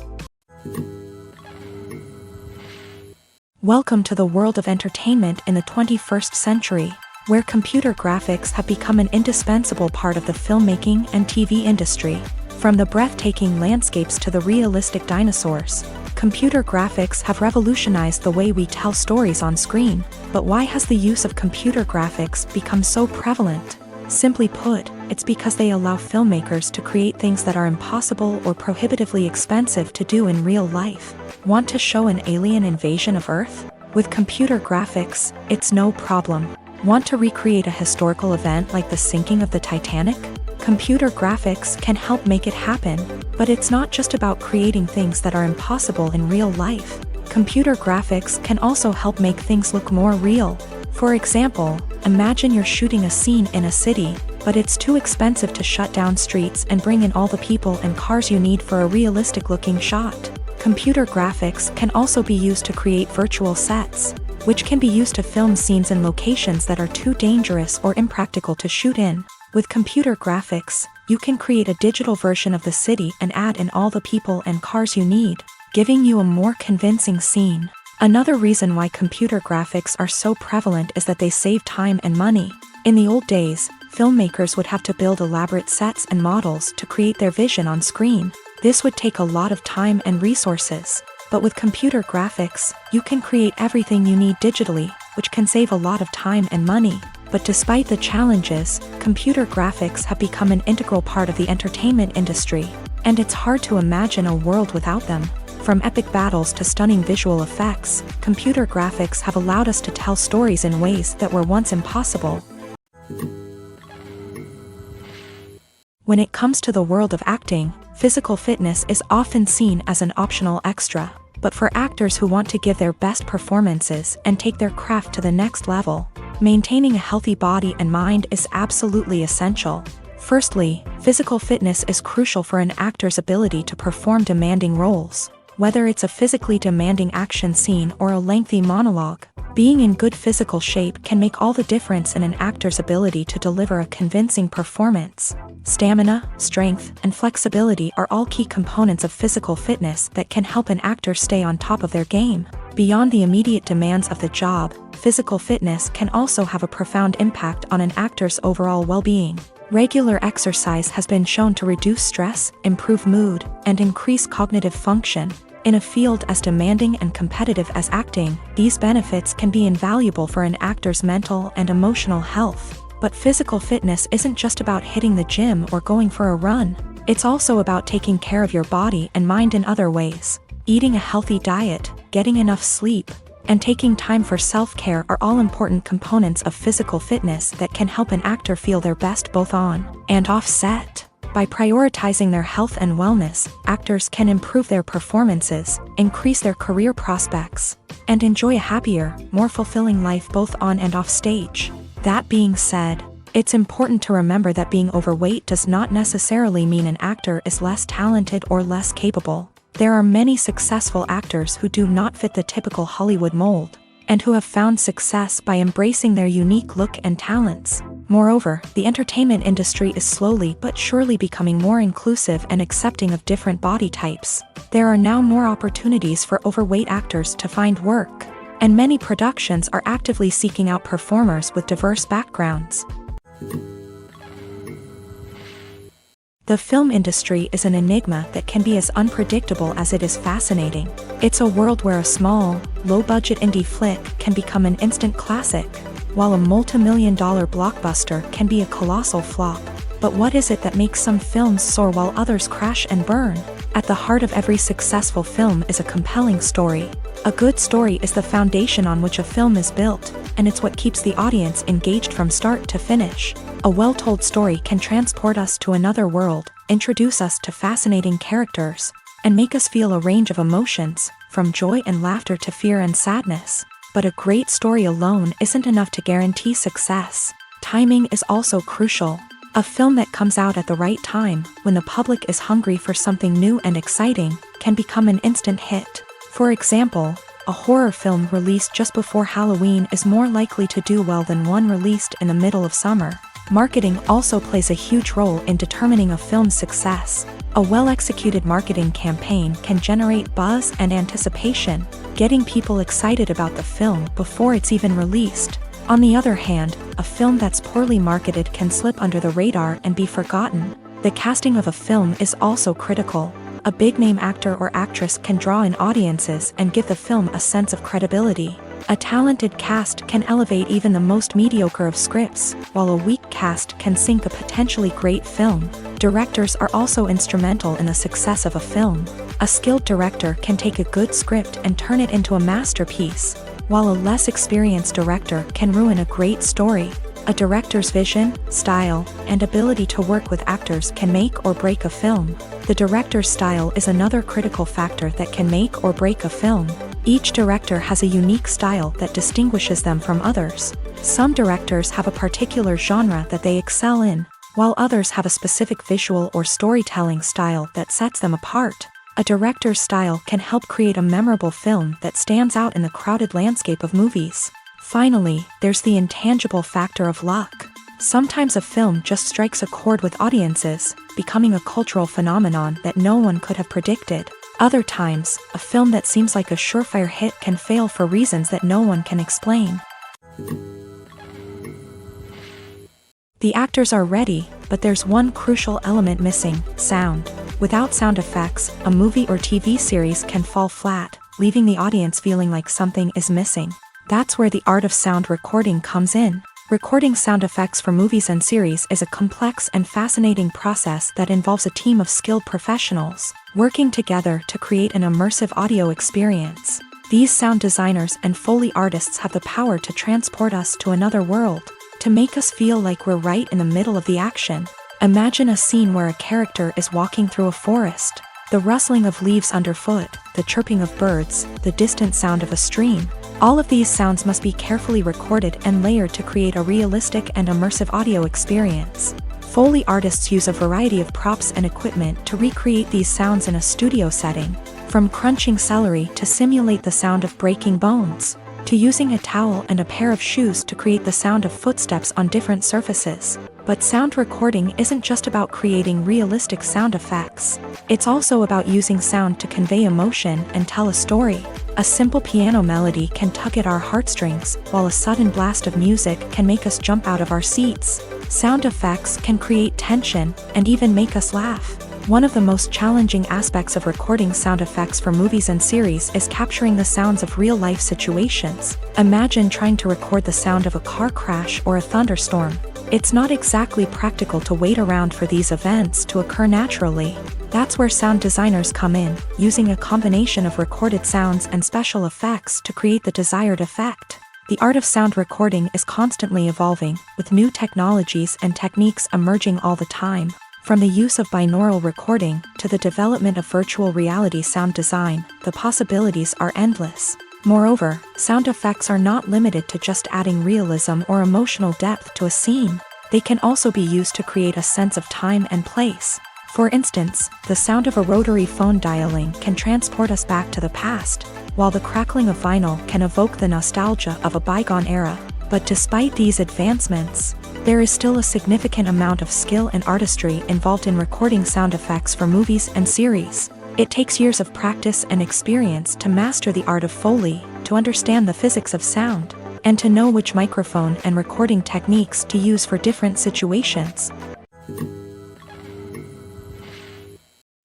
Welcome to the world of entertainment in the 21st century, where computer graphics have become an indispensable part of the filmmaking and TV industry. From the breathtaking landscapes to the realistic dinosaurs, computer graphics have revolutionized the way we tell stories on screen. But why has the use of computer graphics become so prevalent? Simply put, it's because they allow filmmakers to create things that are impossible or prohibitively expensive to do in real life. Want to show an alien invasion of Earth? With computer graphics, it's no problem. Want to recreate a historical event like the sinking of the Titanic? Computer graphics can help make it happen, but it's not just about creating things that are impossible in real life. Computer graphics can also help make things look more real. For example, imagine you're shooting a scene in a city, but it's too expensive to shut down streets and bring in all the people and cars you need for a realistic-looking shot. Computer graphics can also be used to create virtual sets, which can be used to film scenes in locations that are too dangerous or impractical to shoot in. With computer graphics, you can create a digital version of the city and add in all the people and cars you need, giving you a more convincing scene. Another reason why computer graphics are so prevalent is that they save time and money. In the old days, filmmakers would have to build elaborate sets and models to create their vision on screen. This would take a lot of time and resources. But with computer graphics, you can create everything you need digitally, which can save a lot of time and money. But despite the challenges, computer graphics have become an integral part of the entertainment industry, and it's hard to imagine a world without them. From epic battles to stunning visual effects, computer graphics have allowed us to tell stories in ways that were once impossible. When it comes to the world of acting, physical fitness is often seen as an optional extra. But for actors who want to give their best performances and take their craft to the next level, maintaining a healthy body and mind is absolutely essential. Firstly, physical fitness is crucial for an actor's ability to perform demanding roles. Whether it's a physically demanding action scene or a lengthy monologue, being in good physical shape can make all the difference in an actor's ability to deliver a convincing performance. Stamina, strength, and flexibility are all key components of physical fitness that can help an actor stay on top of their game. Beyond the immediate demands of the job, physical fitness can also have a profound impact on an actor's overall well-being. Regular exercise has been shown to reduce stress, improve mood, and increase cognitive function. In a field as demanding and competitive as acting, these benefits can be invaluable for an actor's mental and emotional health. But physical fitness isn't just about hitting the gym or going for a run. It's also about taking care of your body and mind in other ways. Eating a healthy diet, getting enough sleep, and taking time for self-care are all important components of physical fitness that can help an actor feel their best both on and off set. By prioritizing their health and wellness, actors can improve their performances, increase their career prospects, and enjoy a happier, more fulfilling life both on and off stage. That being said, it's important to remember that being overweight does not necessarily mean an actor is less talented or less capable. There are many successful actors who do not fit the typical Hollywood mold, and who have found success by embracing their unique look and talents. Moreover, the entertainment industry is slowly but surely becoming more inclusive and accepting of different body types. There are now more opportunities for overweight actors to find work, and many productions are actively seeking out performers with diverse backgrounds. The film industry is an enigma that can be as unpredictable as it is fascinating. It's a world where a small, low-budget indie flick can become an instant classic, while a multi-million-dollar blockbuster can be a colossal flop. But what is it that makes some films soar while others crash and burn? At the heart of every successful film is a compelling story. A good story is the foundation on which a film is built, and it's what keeps the audience engaged from start to finish. A well-told story can transport us to another world, introduce us to fascinating characters, and make us feel a range of emotions, from joy and laughter to fear and sadness. But a great story alone isn't enough to guarantee success. Timing is also crucial. A film that comes out at the right time, when the public is hungry for something new and exciting, can become an instant hit. For example, a horror film released just before Halloween is more likely to do well than one released in the middle of summer. Marketing also plays a huge role in determining a film's success. A well-executed marketing campaign can generate buzz and anticipation, getting people excited about the film before it's even released. On the other hand, a film that's poorly marketed can slip under the radar and be forgotten. The casting of a film is also critical. A big-name actor or actress can draw in audiences and give the film a sense of credibility. A talented cast can elevate even the most mediocre of scripts, while a weak cast can sink a potentially great film. Directors are also instrumental in the success of a film. A skilled director can take a good script and turn it into a masterpiece, while a less experienced director can ruin a great story. A director's vision, style, and ability to work with actors can make or break a film. The director's style is another critical factor that can make or break a film. Each director has a unique style that distinguishes them from others. Some directors have a particular genre that they excel in, while others have a specific visual or storytelling style that sets them apart. A director's style can help create a memorable film that stands out in the crowded landscape of movies. Finally, there's the intangible factor of luck. Sometimes a film just strikes a chord with audiences, becoming a cultural phenomenon that no one could have predicted. Other times, a film that seems like a surefire hit can fail for reasons that no one can explain. The actors are ready, but there's one crucial element missing: sound. Without sound effects, a movie or TV series can fall flat, leaving the audience feeling like something is missing. That's where the art of sound recording comes in. Recording sound effects for movies and series is a complex and fascinating process that involves a team of skilled professionals working together to create an immersive audio experience. These sound designers and Foley artists have the power to transport us to another world, to make us feel like we're right in the middle of the action. Imagine a scene where a character is walking through a forest. The rustling of leaves underfoot, the chirping of birds, the distant sound of a stream. All of these sounds must be carefully recorded and layered to create a realistic and immersive audio experience. Foley artists use a variety of props and equipment to recreate these sounds in a studio setting, from crunching celery to simulate the sound of breaking bones, to using a towel and a pair of shoes to create the sound of footsteps on different surfaces. But sound recording isn't just about creating realistic sound effects. It's also about using sound to convey emotion and tell a story. A simple piano melody can tug at our heartstrings, while a sudden blast of music can make us jump out of our seats. Sound effects can create tension and even make us laugh. One of the most challenging aspects of recording sound effects for movies and series is capturing the sounds of real-life situations. Imagine trying to record the sound of a car crash or a thunderstorm. It's not exactly practical to wait around for these events to occur naturally. That's where sound designers come in, using a combination of recorded sounds and special effects to create the desired effect. The art of sound recording is constantly evolving, with new technologies and techniques emerging all the time. From the use of binaural recording to the development of virtual reality sound design, the possibilities are endless. Moreover, sound effects are not limited to just adding realism or emotional depth to a scene. They can also be used to create a sense of time and place. For instance, the sound of a rotary phone dialing can transport us back to the past, while the crackling of vinyl can evoke the nostalgia of a bygone era. But despite these advancements, there is still a significant amount of skill and artistry involved in recording sound effects for movies and series. It takes years of practice and experience to master the art of Foley, to understand the physics of sound, and to know which microphone and recording techniques to use for different situations.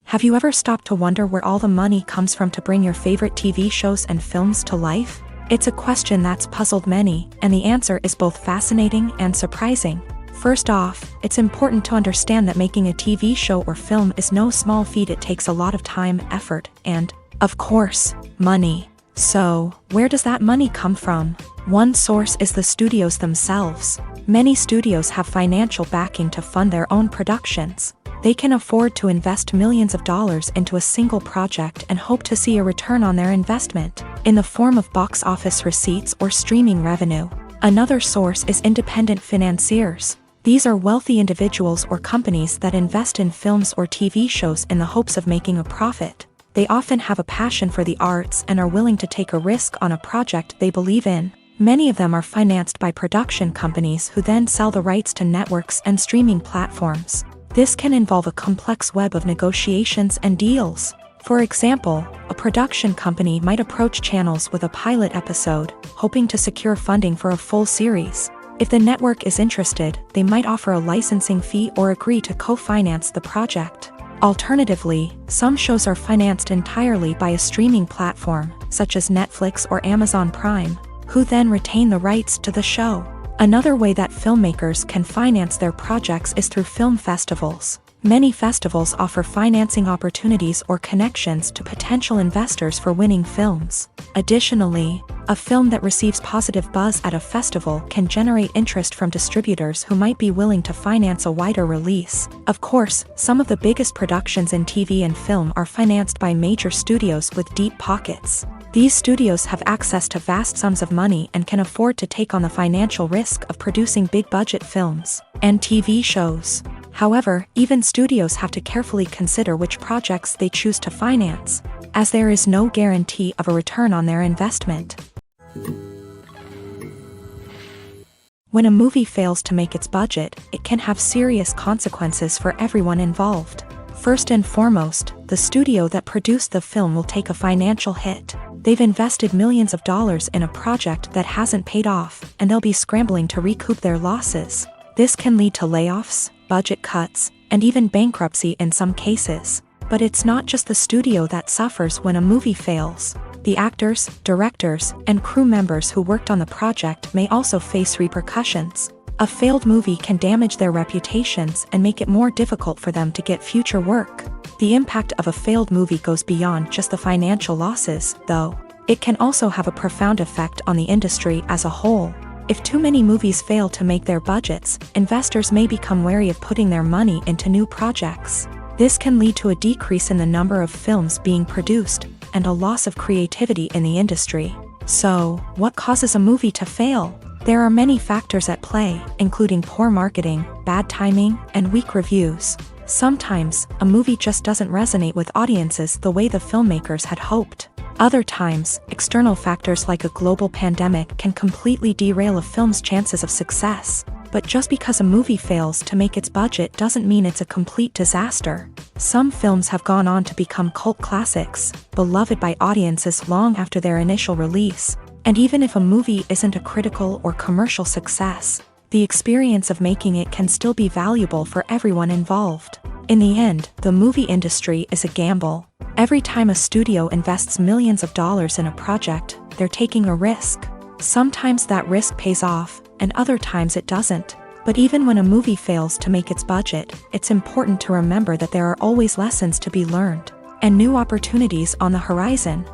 Have you ever stopped to wonder where all the money comes from to bring your favorite TV shows and films to life? It's a question that's puzzled many, and the answer is both fascinating and surprising. First off, it's important to understand that making a TV show or film is no small feat. It takes a lot of time, effort, and, of course, money. So, where does that money come from? One source is the studios themselves. Many studios have financial backing to fund their own productions. They can afford to invest millions of dollars into a single project and hope to see a return on their investment, in the form of box office receipts or streaming revenue. Another source is independent financiers. These are wealthy individuals or companies that invest in films or TV shows in the hopes of making a profit. They often have a passion for the arts and are willing to take a risk on a project they believe in. Many of them are financed by production companies who then sell the rights to networks and streaming platforms. This can involve a complex web of negotiations and deals. For example, a production company might approach channels with a pilot episode, hoping to secure funding for a full series. If the network is interested, they might offer a licensing fee or agree to co-finance the project. Alternatively, some shows are financed entirely by a streaming platform, such as Netflix or Amazon Prime, who then retain the rights to the show. Another way that filmmakers can finance their projects is through film festivals. Many festivals offer financing opportunities or connections to potential investors for winning films. Additionally, a film that receives positive buzz at a festival can generate interest from distributors who might be willing to finance a wider release. Of course, some of the biggest productions in TV and film are financed by major studios with deep pockets. These studios have access to vast sums of money and can afford to take on the financial risk of producing big-budget films and TV shows. However, even studios have to carefully consider which projects they choose to finance, as there is no guarantee of a return on their investment. When a movie fails to make its budget, it can have serious consequences for everyone involved. First and foremost, the studio that produced the film will take a financial hit. They've invested millions of dollars in a project that hasn't paid off, and they'll be scrambling to recoup their losses. This can lead to layoffs, budget cuts, and even bankruptcy in some cases. But it's not just the studio that suffers when a movie fails. The actors, directors, and crew members who worked on the project may also face repercussions. A failed movie can damage their reputations and make it more difficult for them to get future work. The impact of a failed movie goes beyond just the financial losses, though. It can also have a profound effect on the industry as a whole. If too many movies fail to make their budgets, investors may become wary of putting their money into new projects. This can lead to a decrease in the number of films being produced, and a loss of creativity in the industry. So, what causes a movie to fail? There are many factors at play, including poor marketing, bad timing, and weak reviews. Sometimes, a movie just doesn't resonate with audiences the way the filmmakers had hoped. Other times, external factors like a global pandemic can completely derail a film's chances of success. But just because a movie fails to make its budget doesn't mean it's a complete disaster. Some films have gone on to become cult classics, beloved by audiences long after their initial release. And even if a movie isn't a critical or commercial success, the experience of making it can still be valuable for everyone involved. In the end, the movie industry is a gamble. Every time a studio invests millions of dollars in a project, they're taking a risk. Sometimes that risk pays off, and other times it doesn't. But even when a movie fails to make its budget, it's important to remember that there are always lessons to be learned, and new opportunities on the horizon.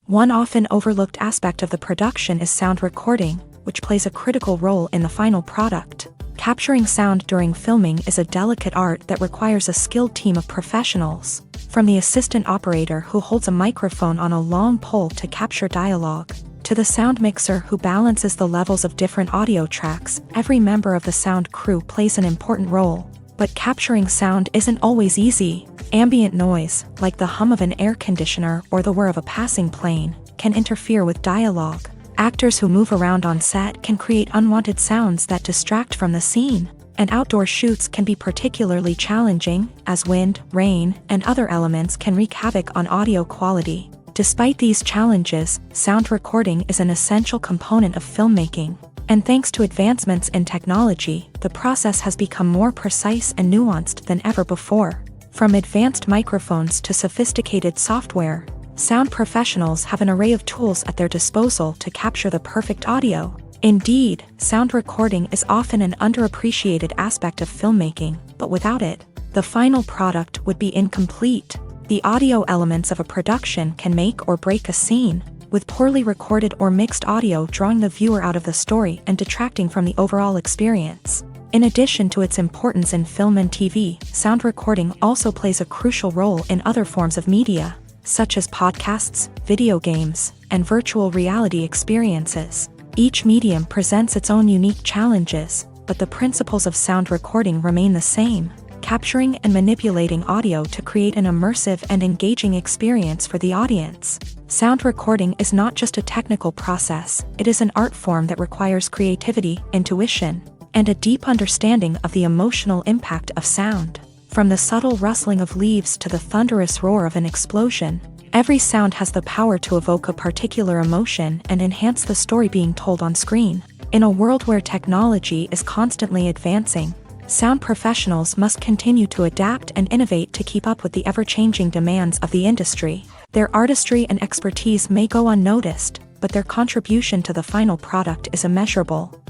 One often overlooked aspect of the production is sound recording, which plays a critical role in the final product. Capturing sound during filming is a delicate art that requires a skilled team of professionals. From the assistant operator who holds a microphone on a long pole to capture dialogue, to the sound mixer who balances the levels of different audio tracks, every member of the sound crew plays an important role. But capturing sound isn't always easy. Ambient noise, like the hum of an air conditioner or the whir of a passing plane, can interfere with dialogue. Actors who move around on set can create unwanted sounds that distract from the scene. And outdoor shoots can be particularly challenging, as wind, rain, and other elements can wreak havoc on audio quality. Despite these challenges, sound recording is an essential component of filmmaking. And thanks to advancements in technology, the process has become more precise and nuanced than ever before. From advanced microphones to sophisticated software, sound professionals have an array of tools at their disposal to capture the perfect audio. Indeed, sound recording is often an underappreciated aspect of filmmaking, but without it, the final product would be incomplete. The audio elements of a production can make or break a scene, with poorly recorded or mixed audio drawing the viewer out of the story and detracting from the overall experience. In addition to its importance in film and TV, sound recording also plays a crucial role in other forms of media, such as podcasts, video games, and virtual reality experiences. Each medium presents its own unique challenges, but the principles of sound recording remain the same, capturing and manipulating audio to create an immersive and engaging experience for the audience. Sound recording is not just a technical process, it is an art form that requires creativity, intuition, and a deep understanding of the emotional impact of sound. From the subtle rustling of leaves to the thunderous roar of an explosion, every sound has the power to evoke a particular emotion and enhance the story being told on screen. In a world where technology is constantly advancing, sound professionals must continue to adapt and innovate to keep up with the ever-changing demands of the industry. Their artistry and expertise may go unnoticed, but their contribution to the final product is immeasurable.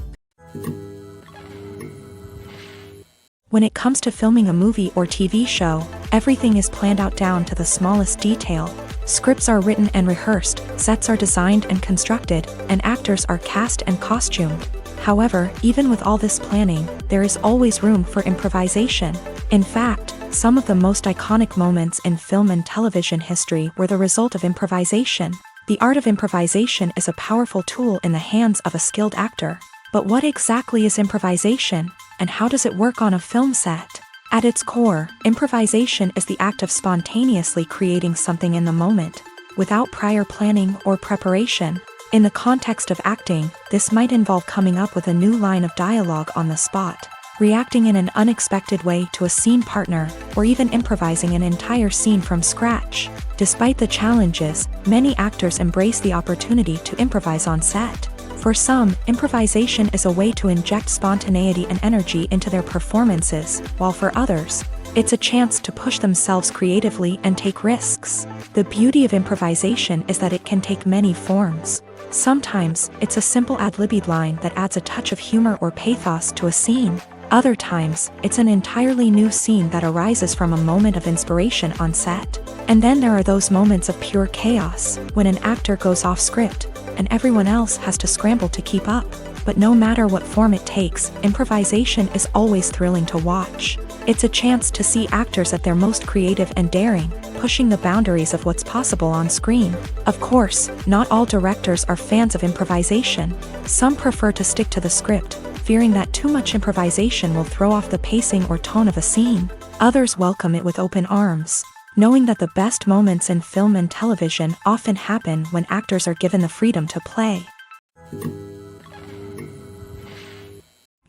When it comes to filming a movie or TV show, everything is planned out down to the smallest detail. Scripts are written and rehearsed, sets are designed and constructed, and actors are cast and costumed. However, even with all this planning, there is always room for improvisation. In fact, some of the most iconic moments in film and television history were the result of improvisation. The art of improvisation is a powerful tool in the hands of a skilled actor. But what exactly is improvisation, and how does it work on a film set? At its core, improvisation is the act of spontaneously creating something in the moment, without prior planning or preparation. In the context of acting, this might involve coming up with a new line of dialogue on the spot, reacting in an unexpected way to a scene partner, or even improvising an entire scene from scratch. Despite the challenges, many actors embrace the opportunity to improvise on set. For some, improvisation is a way to inject spontaneity and energy into their performances, while for others, it's a chance to push themselves creatively and take risks. The beauty of improvisation is that it can take many forms. Sometimes, it's a simple ad-libbed line that adds a touch of humor or pathos to a scene. Other times, it's an entirely new scene that arises from a moment of inspiration on set. And then there are those moments of pure chaos, when an actor goes off script, and everyone else has to scramble to keep up. But no matter what form it takes, improvisation is always thrilling to watch. It's a chance to see actors at their most creative and daring, pushing the boundaries of what's possible on screen. Of course, not all directors are fans of improvisation. Some prefer to stick to the script, fearing that too much improvisation will throw off the pacing or tone of a scene. Others welcome it with open arms, knowing that the best moments in film and television often happen when actors are given the freedom to play.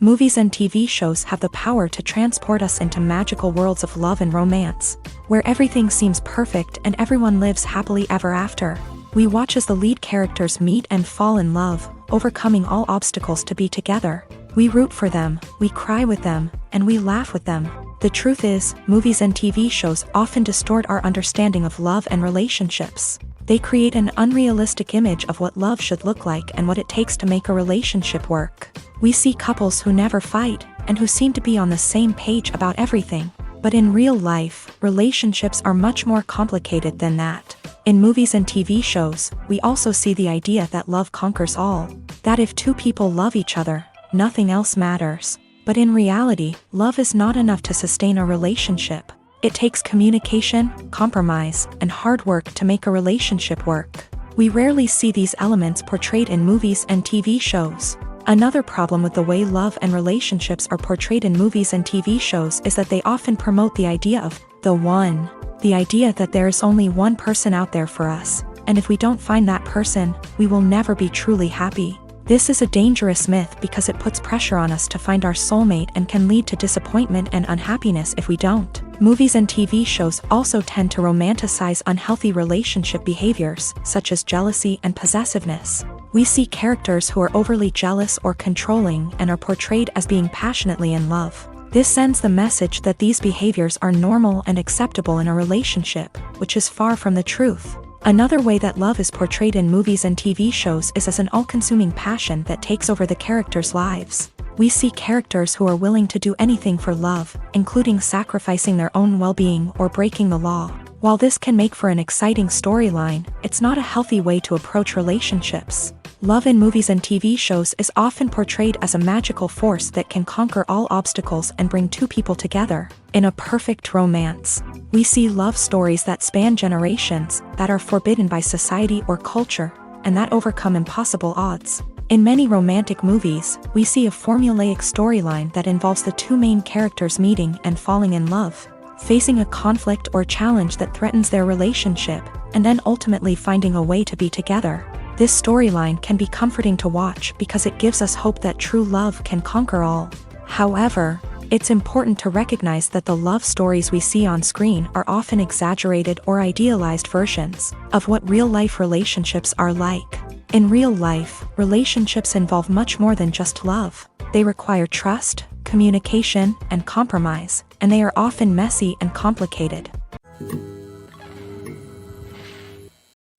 Movies and TV shows have the power to transport us into magical worlds of love and romance, where everything seems perfect and everyone lives happily ever after. We watch as the lead characters meet and fall in love, overcoming all obstacles to be together. We root for them, we cry with them, and we laugh with them. The truth is, movies and TV shows often distort our understanding of love and relationships. They create an unrealistic image of what love should look like and what it takes to make a relationship work. We see couples who never fight, and who seem to be on the same page about everything. But in real life, relationships are much more complicated than that. In movies and TV shows, we also see the idea that love conquers all. That if two people love each other, nothing else matters. But in reality, love is not enough to sustain a relationship. It takes communication, compromise, and hard work to make a relationship work. We rarely see these elements portrayed in movies and TV shows. Another problem with the way love and relationships are portrayed in movies and TV shows is that they often promote the idea of the one. The idea that there is only one person out there for us, and if we don't find that person, we will never be truly happy. This is a dangerous myth because it puts pressure on us to find our soulmate and can lead to disappointment and unhappiness if we don't. Movies and TV shows also tend to romanticize unhealthy relationship behaviors, such as jealousy and possessiveness. We see characters who are overly jealous or controlling and are portrayed as being passionately in love. This sends the message that these behaviors are normal and acceptable in a relationship, which is far from the truth. Another way that love is portrayed in movies and TV shows is as an all-consuming passion that takes over the characters' lives. We see characters who are willing to do anything for love, including sacrificing their own well-being or breaking the law. While this can make for an exciting storyline, it's not a healthy way to approach relationships. Love in movies and TV shows is often portrayed as a magical force that can conquer all obstacles and bring two people together. In a perfect romance, we see love stories that span generations, that are forbidden by society or culture, and that overcome impossible odds. In many romantic movies, we see a formulaic storyline that involves the two main characters meeting and falling in love, facing a conflict or challenge that threatens their relationship, and then ultimately finding a way to be together. This storyline can be comforting to watch because it gives us hope that true love can conquer all. However, It's important to recognize that the love stories we see on screen are often exaggerated or idealized versions of what real-life relationships are like. In real life, relationships involve much more than just love. They require trust, communication, and compromise, and they are often messy and complicated.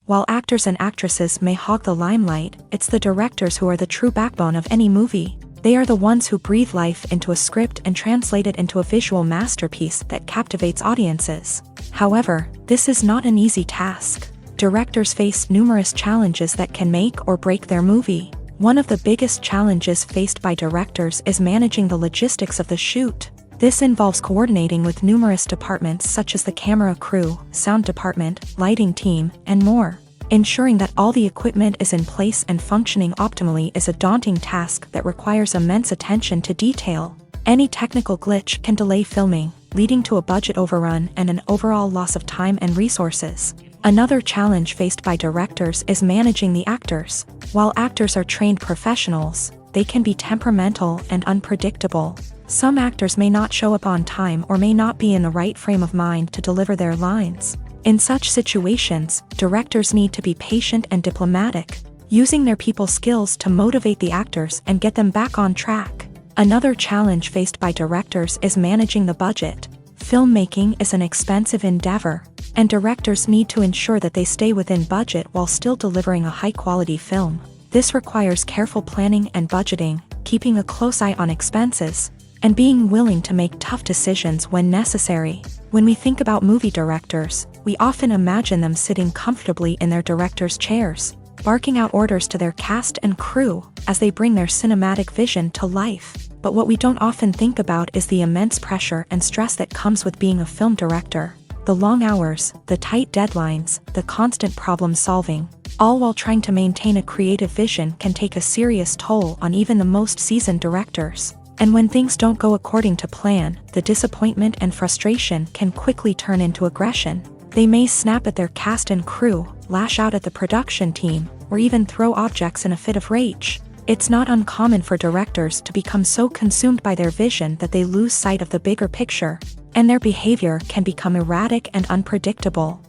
While actors and actresses may hog the limelight, it's the directors who are the true backbone of any movie. They are the ones who breathe life into a script and translate it into a visual masterpiece that captivates audiences. However, this is not an easy task. Directors face numerous challenges that can make or break their movie. One of the biggest challenges faced by directors is managing the logistics of the shoot. This involves coordinating with numerous departments such as the camera crew, sound department, lighting team, and more. Ensuring that all the equipment is in place and functioning optimally is a daunting task that requires immense attention to detail. Any technical glitch can delay filming, leading to a budget overrun and an overall loss of time and resources. Another challenge faced by directors is managing the actors. While actors are trained professionals, they can be temperamental and unpredictable. Some actors may not show up on time or may not be in the right frame of mind to deliver their lines. In such situations, directors need to be patient and diplomatic, using their people skills to motivate the actors and get them back on track. Another challenge faced by directors is managing the budget. Filmmaking is an expensive endeavor, and directors need to ensure that they stay within budget while still delivering a high-quality film. This requires careful planning and budgeting, keeping a close eye on expenses, and being willing to make tough decisions when necessary. When we think about movie directors, we often imagine them sitting comfortably in their director's chairs, barking out orders to their cast and crew as they bring their cinematic vision to life. But what we don't often think about is the immense pressure and stress that comes with being a film director. The long hours, the tight deadlines, the constant problem solving, all while trying to maintain a creative vision can take a serious toll on even the most seasoned directors. And when things don't go according to plan, the disappointment and frustration can quickly turn into aggression. They may snap at their cast and crew, lash out at the production team, or even throw objects in a fit of rage. It's not uncommon for directors to become so consumed by their vision that they lose sight of the bigger picture, and their behavior can become erratic and unpredictable.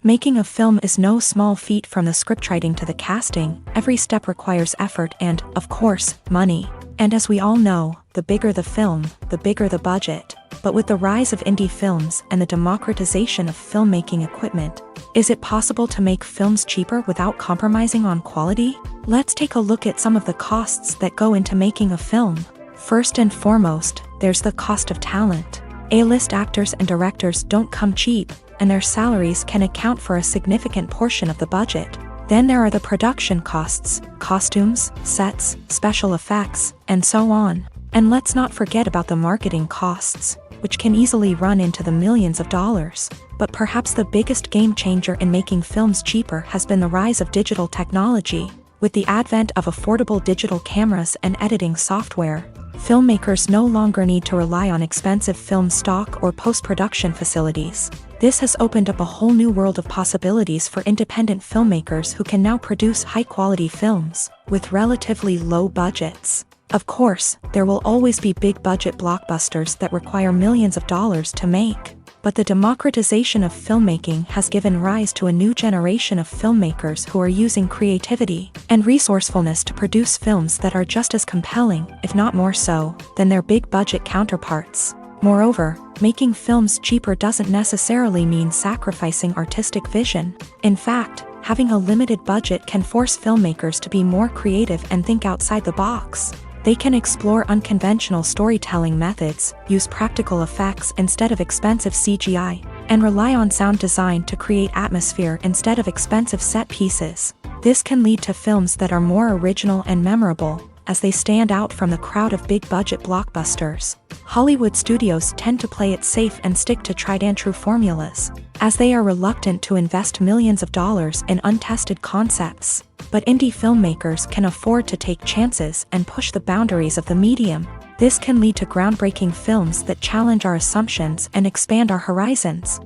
Making a film is no small feat. From the scriptwriting to the casting, every step requires effort and, of course, money. And as we all know, the bigger the film, the bigger the budget. But with the rise of indie films and the democratization of filmmaking equipment, is it possible to make films cheaper without compromising on quality? Let's take a look at some of the costs that go into making a film. First and foremost, there's the cost of talent. A-list actors and directors don't come cheap, and their salaries can account for a significant portion of the budget. Then there are the production costs, costumes, sets, special effects, and so on. And let's not forget about the marketing costs, which can easily run into the millions of dollars. But perhaps the biggest game changer in making films cheaper has been the rise of digital technology. With the advent of affordable digital cameras and editing software, filmmakers no longer need to rely on expensive film stock or post-production facilities. This has opened up a whole new world of possibilities for independent filmmakers who can now produce high-quality films with relatively low budgets. Of course, there will always be big-budget blockbusters that require millions of dollars to make. But the democratization of filmmaking has given rise to a new generation of filmmakers who are using creativity and resourcefulness to produce films that are just as compelling, if not more so, than their big-budget counterparts. Moreover, making films cheaper doesn't necessarily mean sacrificing artistic vision. In fact, having a limited budget can force filmmakers to be more creative and think outside the box. They can explore unconventional storytelling methods, use practical effects instead of expensive CGI, and rely on sound design to create atmosphere instead of expensive set pieces. This can lead to films that are more original and memorable, as they stand out from the crowd of big-budget blockbusters. Hollywood studios tend to play it safe and stick to tried-and-true formulas, as they are reluctant to invest millions of dollars in untested concepts. But indie filmmakers can afford to take chances and push the boundaries of the medium. This can lead to groundbreaking films that challenge our assumptions and expand our horizons.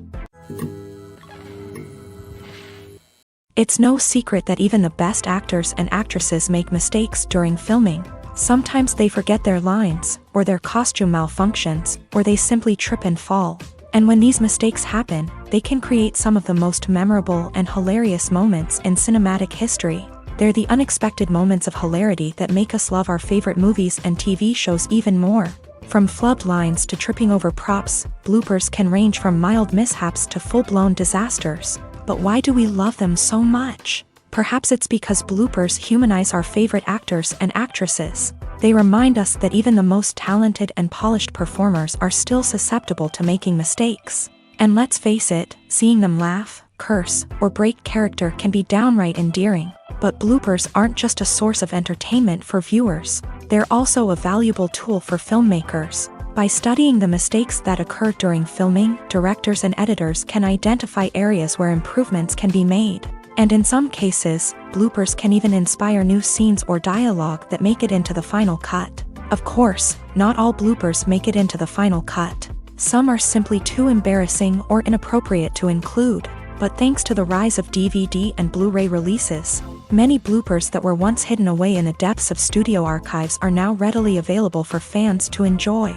It's no secret that even the best actors and actresses make mistakes during filming. Sometimes they forget their lines, or their costume malfunctions, or they simply trip and fall. And when these mistakes happen, they can create some of the most memorable and hilarious moments in cinematic history. They're the unexpected moments of hilarity that make us love our favorite movies and TV shows even more. From flubbed lines to tripping over props, bloopers can range from mild mishaps to full-blown disasters. But why do we love them so much? Perhaps it's because bloopers humanize our favorite actors and actresses. They remind us that even the most talented and polished performers are still susceptible to making mistakes. And let's face it, seeing them laugh, curse, or break character can be downright endearing. But bloopers aren't just a source of entertainment for viewers. They're also a valuable tool for filmmakers. By studying the mistakes that occur during filming, directors and editors can identify areas where improvements can be made. And in some cases, bloopers can even inspire new scenes or dialogue that make it into the final cut. Of course, not all bloopers make it into the final cut. Some are simply too embarrassing or inappropriate to include. But thanks to the rise of DVD and Blu-ray releases, many bloopers that were once hidden away in the depths of studio archives are now readily available for fans to enjoy.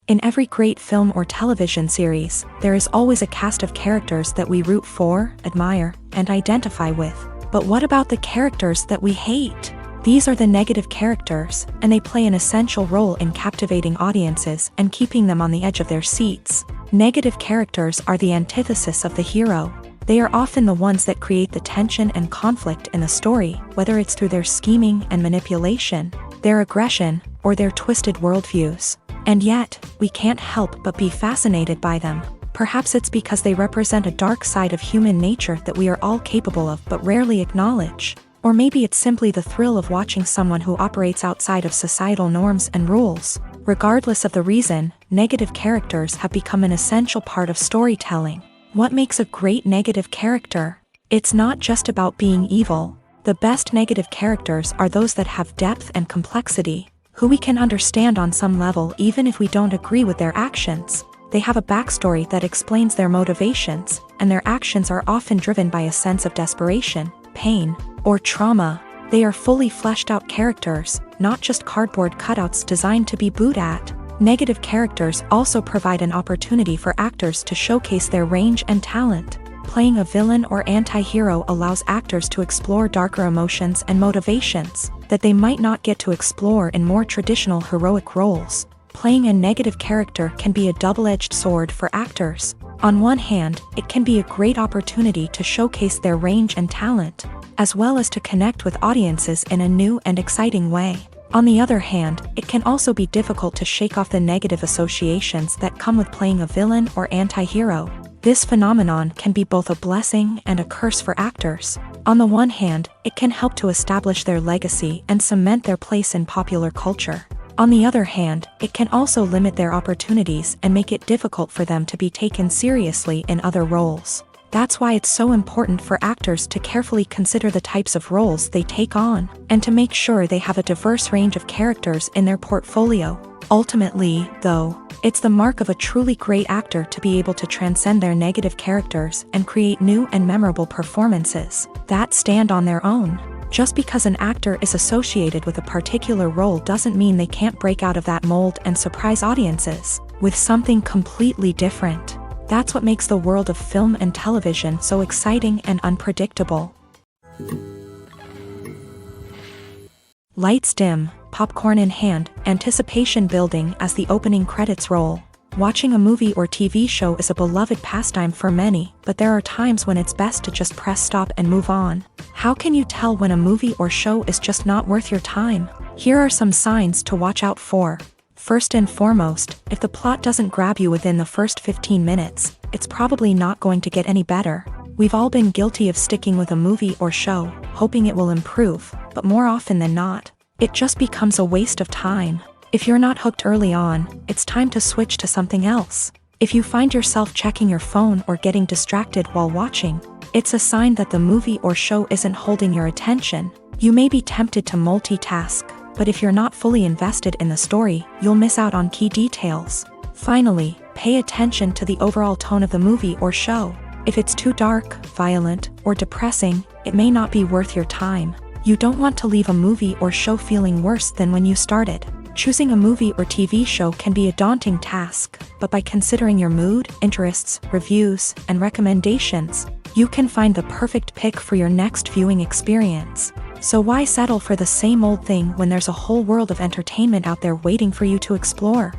In every great film or television series, there is always a cast of characters that we root for, admire, and identify with. But what about the characters that we hate? These are the negative characters, and they play an essential role in captivating audiences and keeping them on the edge of their seats. Negative characters are the antithesis of the hero. They are often the ones that create the tension and conflict in the story, whether it's through their scheming and manipulation, their aggression, or their twisted worldviews. And yet, we can't help but be fascinated by them. Perhaps it's because they represent a dark side of human nature that we are all capable of but rarely acknowledge. Or maybe it's simply the thrill of watching someone who operates outside of societal norms and rules. Regardless of the reason, negative characters have become an essential part of storytelling. What makes a great negative character? It's not just about being evil. The best negative characters are those that have depth and complexity, who we can understand on some level even if we don't agree with their actions. They have a backstory that explains their motivations, and their actions are often driven by a sense of desperation, pain, or trauma. They are fully fleshed out characters, not just cardboard cutouts designed to be booed at. Negative characters also provide an opportunity for actors to showcase their range and talent. Playing a villain or anti-hero allows actors to explore darker emotions and motivations that they might not get to explore in more traditional heroic roles. Playing a negative character can be a double-edged sword for actors. On one hand, it can be a great opportunity to showcase their range and talent, as well as to connect with audiences in a new and exciting way. On the other hand, it can also be difficult to shake off the negative associations that come with playing a villain or anti-hero. This phenomenon can be both a blessing and a curse for actors. On the one hand, it can help to establish their legacy and cement their place in popular culture. On the other hand, it can also limit their opportunities and make it difficult for them to be taken seriously in other roles. That's why it's so important for actors to carefully consider the types of roles they take on, and to make sure they have a diverse range of characters in their portfolio. Ultimately, though, it's the mark of a truly great actor to be able to transcend their negative characters and create new and memorable performances that stand on their own. Just because an actor is associated with a particular role doesn't mean they can't break out of that mold and surprise audiences with something completely different. That's what makes the world of film and television so exciting and unpredictable. Lights dim, popcorn in hand, anticipation building as the opening credits roll. Watching a movie or TV show is a beloved pastime for many, but there are times when it's best to just press stop and move on. How can you tell when a movie or show is just not worth your time? Here are some signs to watch out for. First and foremost, if the plot doesn't grab you within the first 15 minutes, it's probably not going to get any better. We've all been guilty of sticking with a movie or show, hoping it will improve, but more often than not, it just becomes a waste of time. If you're not hooked early on, it's time to switch to something else. If you find yourself checking your phone or getting distracted while watching, it's a sign that the movie or show isn't holding your attention. You may be tempted to multitask, but if you're not fully invested in the story, you'll miss out on key details. Finally, pay attention to the overall tone of the movie or show. If it's too dark, violent, or depressing, it may not be worth your time. You don't want to leave a movie or show feeling worse than when you started. Choosing a movie or TV show can be a daunting task, but by considering your mood, interests, reviews, and recommendations, you can find the perfect pick for your next viewing experience. So why settle for the same old thing when there's a whole world of entertainment out there waiting for you to explore?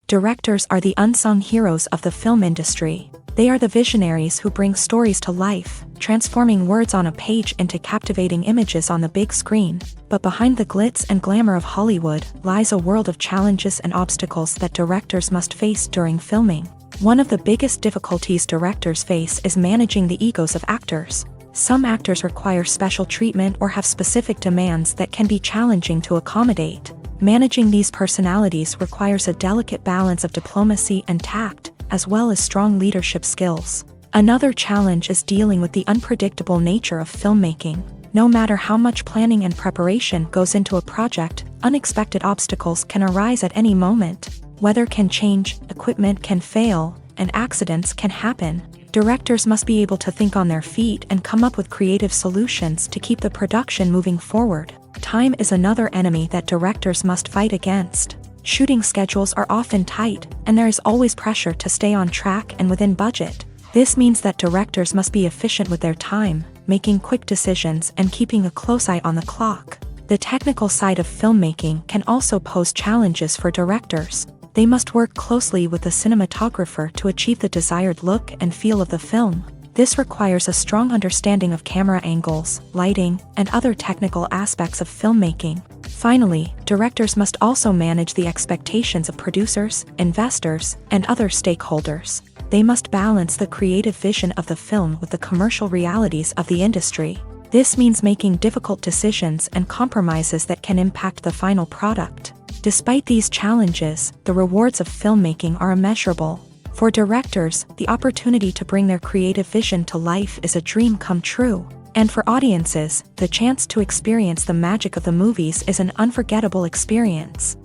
Directors are the unsung heroes of the film industry. They are the visionaries who bring stories to life, transforming words on a page into captivating images on the big screen. But behind the glitz and glamour of Hollywood lies a world of challenges and obstacles that directors must face during filming. One of the biggest difficulties directors face is managing the egos of actors. Some actors require special treatment or have specific demands that can be challenging to accommodate. Managing these personalities requires a delicate balance of diplomacy and tact, as well as strong leadership skills. Another challenge is dealing with the unpredictable nature of filmmaking. No matter how much planning and preparation goes into a project, unexpected obstacles can arise at any moment. Weather can change, equipment can fail, and accidents can happen. Directors must be able to think on their feet and come up with creative solutions to keep the production moving forward. Time is another enemy that directors must fight against. Shooting schedules are often tight, and there is always pressure to stay on track and within budget. This means that directors must be efficient with their time, making quick decisions and keeping a close eye on the clock. The technical side of filmmaking can also pose challenges for directors. They must work closely with the cinematographer to achieve the desired look and feel of the film. This requires a strong understanding of camera angles, lighting, and other technical aspects of filmmaking. Finally, directors must also manage the expectations of producers, investors, and other stakeholders. They must balance the creative vision of the film with the commercial realities of the industry. This means making difficult decisions and compromises that can impact the final product. Despite these challenges, the rewards of filmmaking are immeasurable. For directors, the opportunity to bring their creative vision to life is a dream come true. And for audiences, the chance to experience the magic of the movies is an unforgettable experience.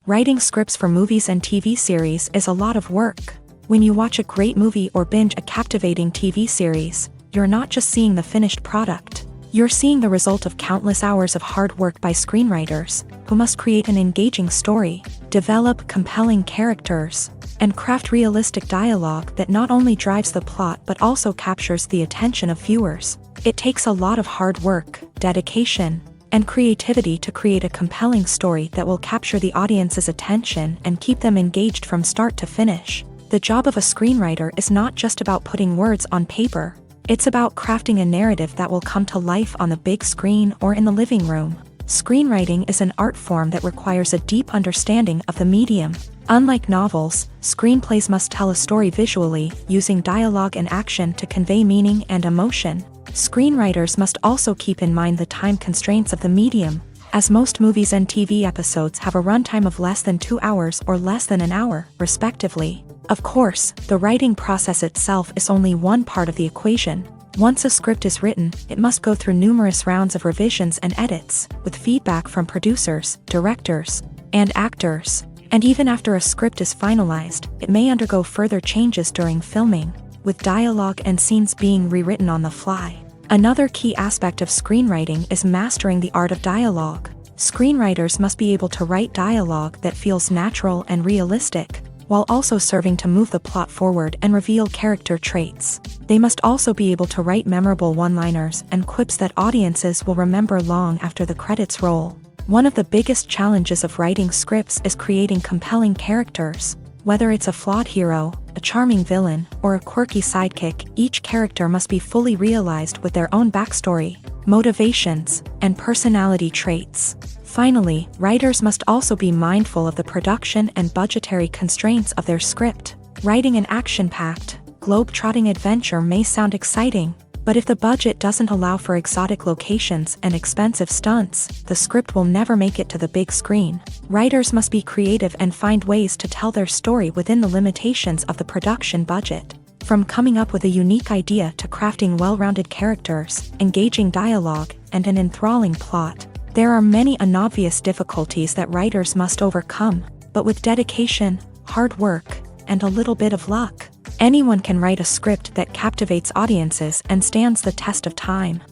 Writing scripts for movies and TV series is a lot of work. When you watch a great movie or binge a captivating TV series, you're not just seeing the finished product. You're seeing the result of countless hours of hard work by screenwriters, who must create an engaging story, develop compelling characters, and craft realistic dialogue that not only drives the plot but also captures the attention of viewers. It takes a lot of hard work, dedication, and creativity to create a compelling story that will capture the audience's attention and keep them engaged from start to finish. The job of a screenwriter is not just about putting words on paper. It's about crafting a narrative that will come to life on the big screen or in the living room. Screenwriting is an art form that requires a deep understanding of the medium. Unlike novels, screenplays must tell a story visually, using dialogue and action to convey meaning and emotion. Screenwriters must also keep in mind the time constraints of the medium, as most movies and TV episodes have a runtime of less than 2 hours or less than an hour, respectively. Of course, the writing process itself is only one part of the equation. Once a script is written, it must go through numerous rounds of revisions and edits, with feedback from producers, directors, and actors. And even after a script is finalized, it may undergo further changes during filming, with dialogue and scenes being rewritten on the fly. Another key aspect of screenwriting is mastering the art of dialogue. Screenwriters must be able to write dialogue that feels natural and realistic, while also serving to move the plot forward and reveal character traits. They must also be able to write memorable one-liners and quips that audiences will remember long after the credits roll. One of the biggest challenges of writing scripts is creating compelling characters. Whether it's a flawed hero, a charming villain, or a quirky sidekick, each character must be fully realized with their own backstory, motivations, and personality traits. Finally, writers must also be mindful of the production and budgetary constraints of their script. Writing an action-packed, globe-trotting adventure may sound exciting, but if the budget doesn't allow for exotic locations and expensive stunts, the script will never make it to the big screen. Writers must be creative and find ways to tell their story within the limitations of the production budget. From coming up with a unique idea to crafting well-rounded characters, engaging dialogue, and an enthralling plot, there are many unobvious difficulties that writers must overcome, but with dedication, hard work, and a little bit of luck, Anyone can write a script that captivates audiences and stands the test of time.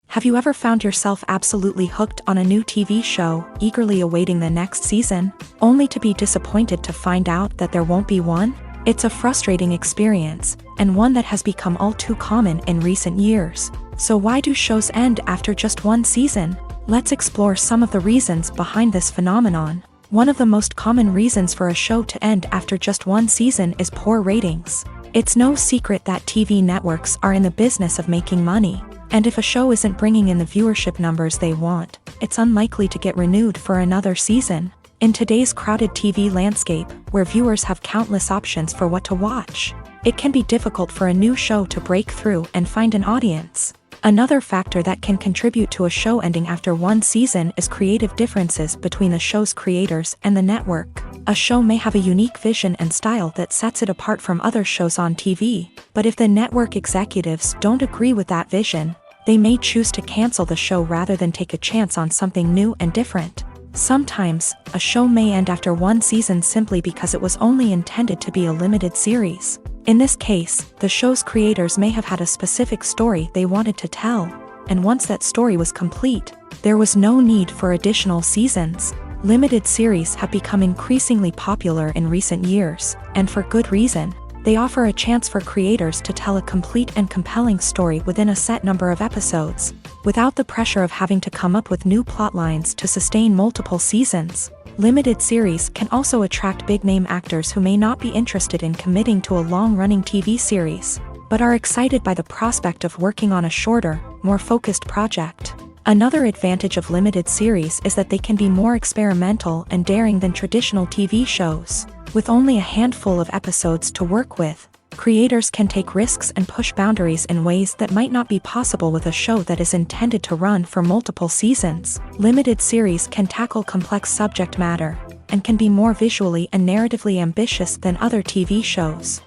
Have you ever found yourself absolutely hooked on a new TV show, eagerly awaiting the next season, only to be disappointed to find out that there won't be one? It's a frustrating experience, and one that has become all too common in recent years. So why do shows end after just one season? Let's explore some of the reasons behind this phenomenon. One of the most common reasons for a show to end after just one season is poor ratings. It's no secret that TV networks are in the business of making money. And if a show isn't bringing in the viewership numbers they want, it's unlikely to get renewed for another season. In today's crowded TV landscape, where viewers have countless options for what to watch, it can be difficult for a new show to break through and find an audience. Another factor that can contribute to a show ending after one season is creative differences between the show's creators and the network. A show may have a unique vision and style that sets it apart from other shows on TV, but if the network executives don't agree with that vision, they may choose to cancel the show rather than take a chance on something new and different. Sometimes, a show may end after one season simply because it was only intended to be a limited series. In this case, the show's creators may have had a specific story they wanted to tell, and once that story was complete, there was no need for additional seasons. Limited series have become increasingly popular in recent years, and for good reason. They offer a chance for creators to tell a complete and compelling story within a set number of episodes, without the pressure of having to come up with new plotlines to sustain multiple seasons. Limited series can also attract big-name actors who may not be interested in committing to a long-running TV series, but are excited by the prospect of working on a shorter, more focused project. Another advantage of limited series is that they can be more experimental and daring than traditional TV shows. With only a handful of episodes to work with, creators can take risks and push boundaries in ways that might not be possible with a show that is intended to run for multiple seasons. Limited series can tackle complex subject matter, and can be more visually and narratively ambitious than other TV shows.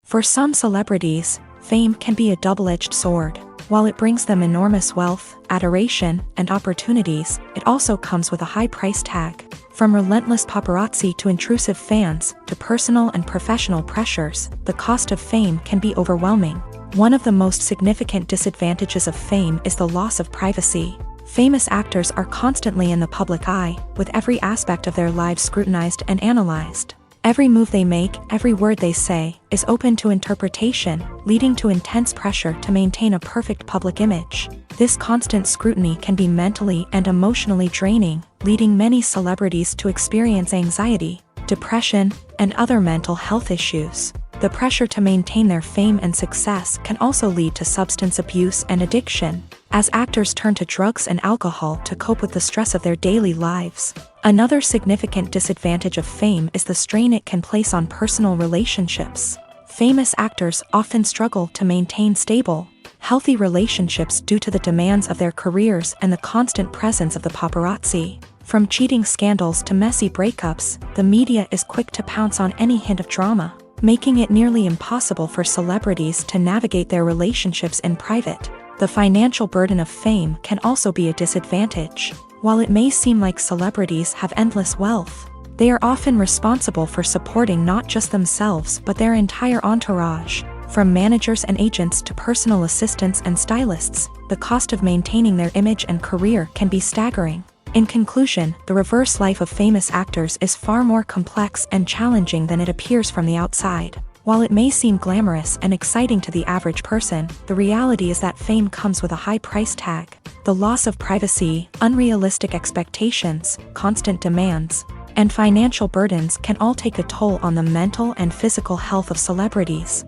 For some celebrities, fame can be a double-edged sword. While it brings them enormous wealth, adoration, and opportunities, it also comes with a high price tag. From relentless paparazzi to intrusive fans, to personal and professional pressures, the cost of fame can be overwhelming. One of the most significant disadvantages of fame is the loss of privacy. Famous actors are constantly in the public eye, with every aspect of their lives scrutinized and analyzed. Every move they make, every word they say, is open to interpretation, leading to intense pressure to maintain a perfect public image. This constant scrutiny can be mentally and emotionally draining, leading many celebrities to experience anxiety, depression, and other mental health issues. The pressure to maintain their fame and success can also lead to substance abuse and addiction, as actors turn to drugs and alcohol to cope with the stress of their daily lives. Another significant disadvantage of fame is the strain it can place on personal relationships. Famous actors often struggle to maintain stable, healthy relationships due to the demands of their careers and the constant presence of the paparazzi. From cheating scandals to messy breakups, the media is quick to pounce on any hint of drama, making it nearly impossible for celebrities to navigate their relationships in private. The financial burden of fame can also be a disadvantage. While it may seem like celebrities have endless wealth, they are often responsible for supporting not just themselves but their entire entourage. From managers and agents to personal assistants and stylists, the cost of maintaining their image and career can be staggering. In conclusion, the reverse life of famous actors is far more complex and challenging than it appears from the outside. While it may seem glamorous and exciting to the average person, the reality is that fame comes with a high price tag. The loss of privacy, unrealistic expectations, constant demands, and financial burdens can all take a toll on the mental and physical health of celebrities.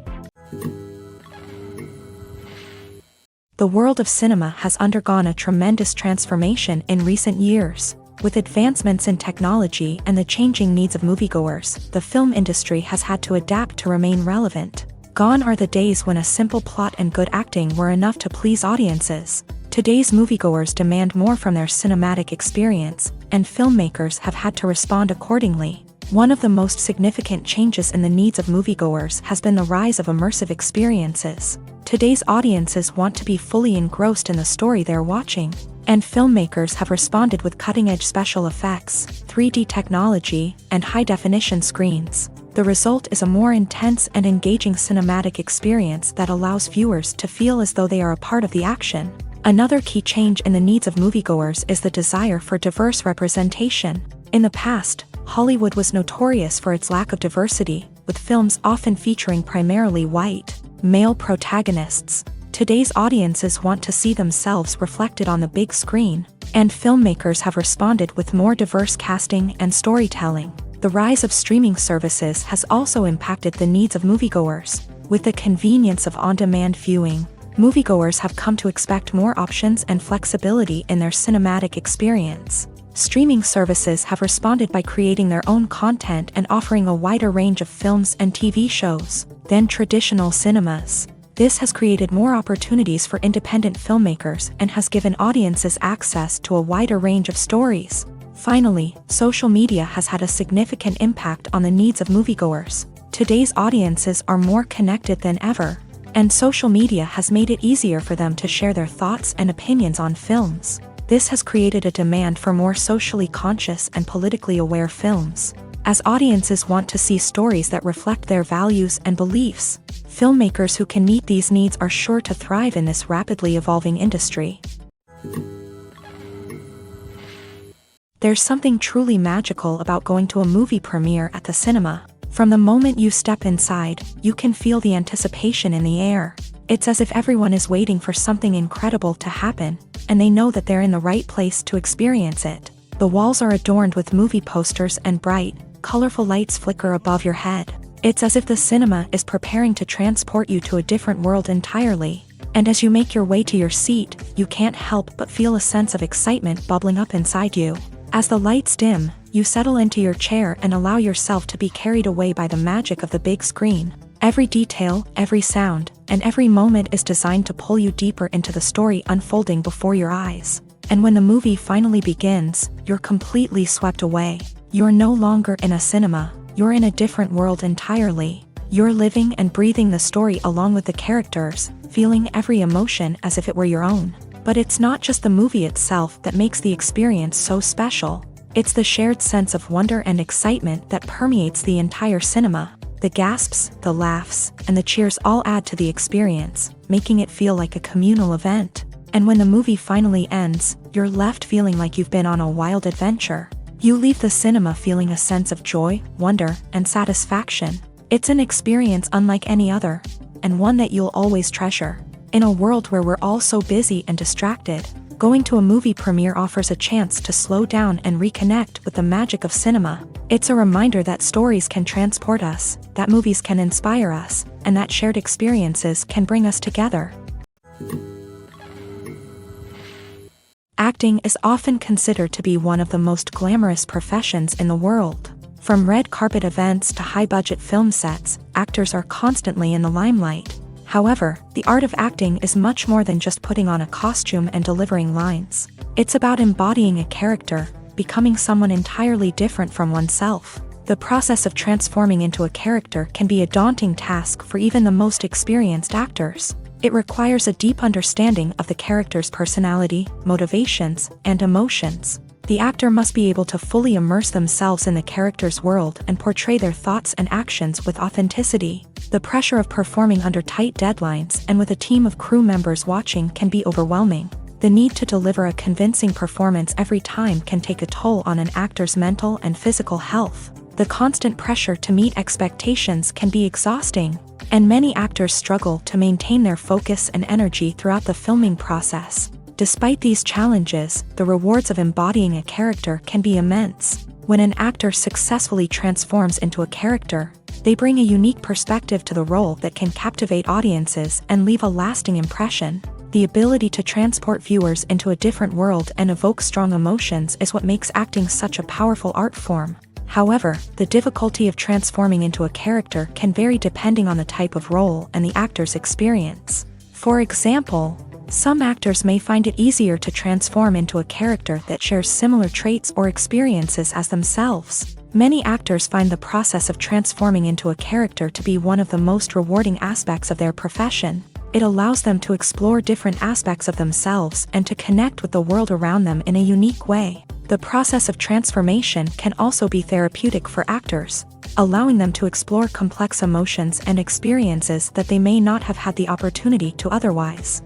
The world of cinema has undergone a tremendous transformation in recent years. With advancements in technology and the changing needs of moviegoers, the film industry has had to adapt to remain relevant. Gone are the days when a simple plot and good acting were enough to please audiences. Today's moviegoers demand more from their cinematic experience, and filmmakers have had to respond accordingly. One of the most significant changes in the needs of moviegoers has been the rise of immersive experiences. Today's audiences want to be fully engrossed in the story they're watching, and filmmakers have responded with cutting-edge special effects, 3D technology, and high-definition screens. The result is a more intense and engaging cinematic experience that allows viewers to feel as though they are a part of the action. Another key change in the needs of moviegoers is the desire for diverse representation. In the past, Hollywood was notorious for its lack of diversity, with films often featuring primarily white, male protagonists. Today's audiences want to see themselves reflected on the big screen, and filmmakers have responded with more diverse casting and storytelling. The rise of streaming services has also impacted the needs of moviegoers. With the convenience of on-demand viewing, moviegoers have come to expect more options and flexibility in their cinematic experience. Streaming services have responded by creating their own content and offering a wider range of films and TV shows than traditional cinemas. This has created more opportunities for independent filmmakers and has given audiences access to a wider range of stories. Finally, social media has had a significant impact on the needs of moviegoers. Today's audiences are more connected than ever, and social media has made it easier for them to share their thoughts and opinions on films. This has created a demand for more socially conscious and politically aware films. As audiences want to see stories that reflect their values and beliefs, filmmakers who can meet these needs are sure to thrive in this rapidly evolving industry. There's something truly magical about going to a movie premiere at the cinema. From the moment you step inside, you can feel the anticipation in the air. It's as if everyone is waiting for something incredible to happen, and they know that they're in the right place to experience it. The walls are adorned with movie posters and bright, colorful lights flicker above your head. It's as if the cinema is preparing to transport you to a different world entirely. And as you make your way to your seat, you can't help but feel a sense of excitement bubbling up inside you. As the lights dim, you settle into your chair and allow yourself to be carried away by the magic of the big screen. Every detail, every sound, and every moment is designed to pull you deeper into the story unfolding before your eyes. And when the movie finally begins, you're completely swept away. You're no longer in a cinema, you're in a different world entirely. You're living and breathing the story along with the characters, feeling every emotion as if it were your own. But it's not just the movie itself that makes the experience so special. It's the shared sense of wonder and excitement that permeates the entire cinema. The gasps, the laughs, and the cheers all add to the experience, making it feel like a communal event. And when the movie finally ends, you're left feeling like you've been on a wild adventure. You leave the cinema feeling a sense of joy, wonder, and satisfaction. It's an experience unlike any other, and one that you'll always treasure. In a world where we're all so busy and distracted, going to a movie premiere offers a chance to slow down and reconnect with the magic of cinema. It's a reminder that stories can transport us, that movies can inspire us, and that shared experiences can bring us together. Acting is often considered to be one of the most glamorous professions in the world. From red carpet events to high-budget film sets, actors are constantly in the limelight. However, the art of acting is much more than just putting on a costume and delivering lines. It's about embodying a character, becoming someone entirely different from oneself. The process of transforming into a character can be a daunting task for even the most experienced actors. It requires a deep understanding of the character's personality, motivations, and emotions. The actor must be able to fully immerse themselves in the character's world and portray their thoughts and actions with authenticity. The pressure of performing under tight deadlines and with a team of crew members watching can be overwhelming. The need to deliver a convincing performance every time can take a toll on an actor's mental and physical health. The constant pressure to meet expectations can be exhausting, and many actors struggle to maintain their focus and energy throughout the filming process. Despite these challenges, the rewards of embodying a character can be immense. When an actor successfully transforms into a character, they bring a unique perspective to the role that can captivate audiences and leave a lasting impression. The ability to transport viewers into a different world and evoke strong emotions is what makes acting such a powerful art form. However, the difficulty of transforming into a character can vary depending on the type of role and the actor's experience. For example, some actors may find it easier to transform into a character that shares similar traits or experiences as themselves. Many actors find the process of transforming into a character to be one of the most rewarding aspects of their profession. It allows them to explore different aspects of themselves and to connect with the world around them in a unique way. The process of transformation can also be therapeutic for actors, allowing them to explore complex emotions and experiences that they may not have had the opportunity to otherwise.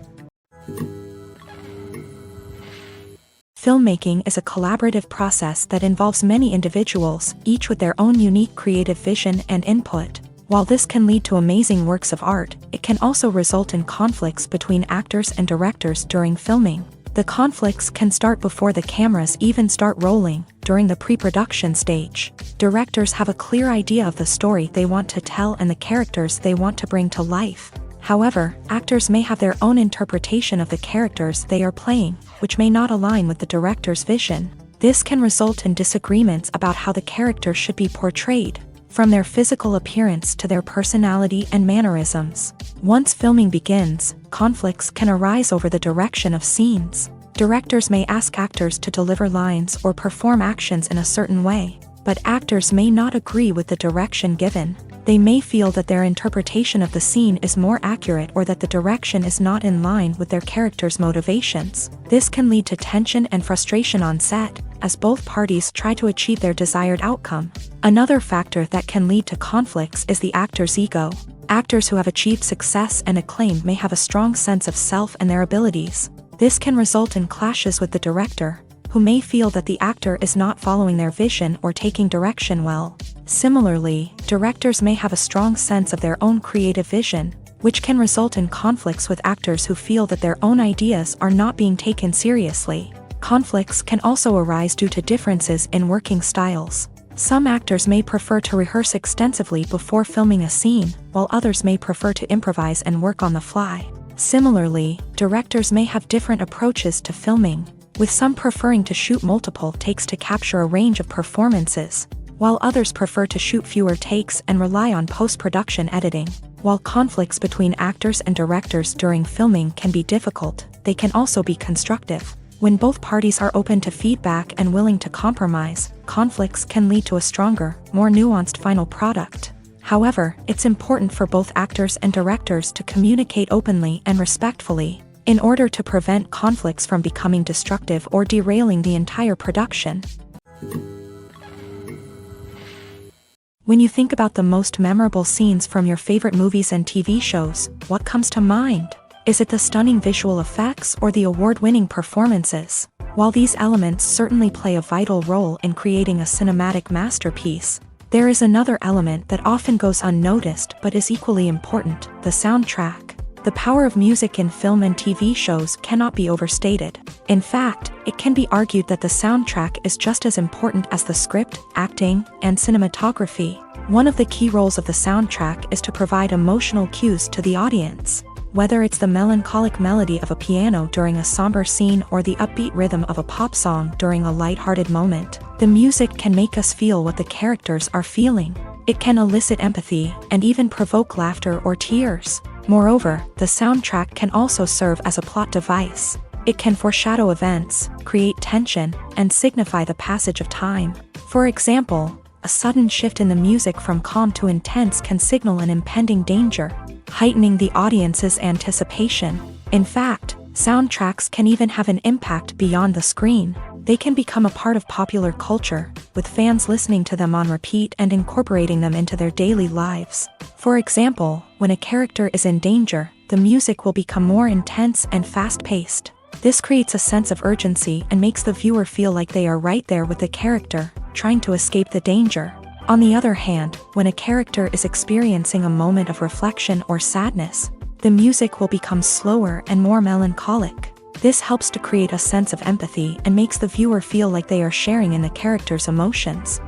Filmmaking is a collaborative process that involves many individuals, each with their own unique creative vision and input. While this can lead to amazing works of art, it can also result in conflicts between actors and directors during filming. The conflicts can start before the cameras even start rolling, during the pre-production stage. Directors have a clear idea of the story they want to tell and the characters they want to bring to life. However, actors may have their own interpretation of the characters they are playing, which may not align with the director's vision. This can result in disagreements about how the character should be portrayed, from their physical appearance to their personality and mannerisms. Once filming begins, conflicts can arise over the direction of scenes. Directors may ask actors to deliver lines or perform actions in a certain way, but actors may not agree with the direction given. They may feel that their interpretation of the scene is more accurate or that the direction is not in line with their character's motivations. This can lead to tension and frustration on set, as both parties try to achieve their desired outcome. Another factor that can lead to conflicts is the actor's ego. Actors who have achieved success and acclaim may have a strong sense of self and their abilities. This can result in clashes with the director, who may feel that the actor is not following their vision or taking direction well. Similarly, directors may have a strong sense of their own creative vision, which can result in conflicts with actors who feel that their own ideas are not being taken seriously. Conflicts can also arise due to differences in working styles. Some actors may prefer to rehearse extensively before filming a scene, while others may prefer to improvise and work on the fly. Similarly, directors may have different approaches to filming, with some preferring to shoot multiple takes to capture a range of performances, while others prefer to shoot fewer takes and rely on post-production editing. While conflicts between actors and directors during filming can be difficult, they can also be constructive. When both parties are open to feedback and willing to compromise, conflicts can lead to a stronger, more nuanced final product. However, it's important for both actors and directors to communicate openly and respectfully, in order to prevent conflicts from becoming destructive or derailing the entire production. When you think about the most memorable scenes from your favorite movies and TV shows, what comes to mind? Is it the stunning visual effects or the award-winning performances? While these elements certainly play a vital role in creating a cinematic masterpiece, there is another element that often goes unnoticed but is equally important: the soundtrack. The power of music in film and TV shows cannot be overstated. In fact, it can be argued that the soundtrack is just as important as the script, acting, and cinematography. One of the key roles of the soundtrack is to provide emotional cues to the audience. Whether it's the melancholic melody of a piano during a somber scene or the upbeat rhythm of a pop song during a lighthearted moment, the music can make us feel what the characters are feeling. It can elicit empathy and even provoke laughter or tears. Moreover, the soundtrack can also serve as a plot device. It can foreshadow events, create tension, and signify the passage of time. For example, a sudden shift in the music from calm to intense can signal an impending danger, heightening the audience's anticipation. In fact, soundtracks can even have an impact beyond the screen. They can become a part of popular culture, with fans listening to them on repeat and incorporating them into their daily lives. For example, when a character is in danger, the music will become more intense and fast-paced. This creates a sense of urgency and makes the viewer feel like they are right there with the character, trying to escape the danger. On the other hand, when a character is experiencing a moment of reflection or sadness, the music will become slower and more melancholic. This helps to create a sense of empathy and makes the viewer feel like they are sharing in the character's emotions.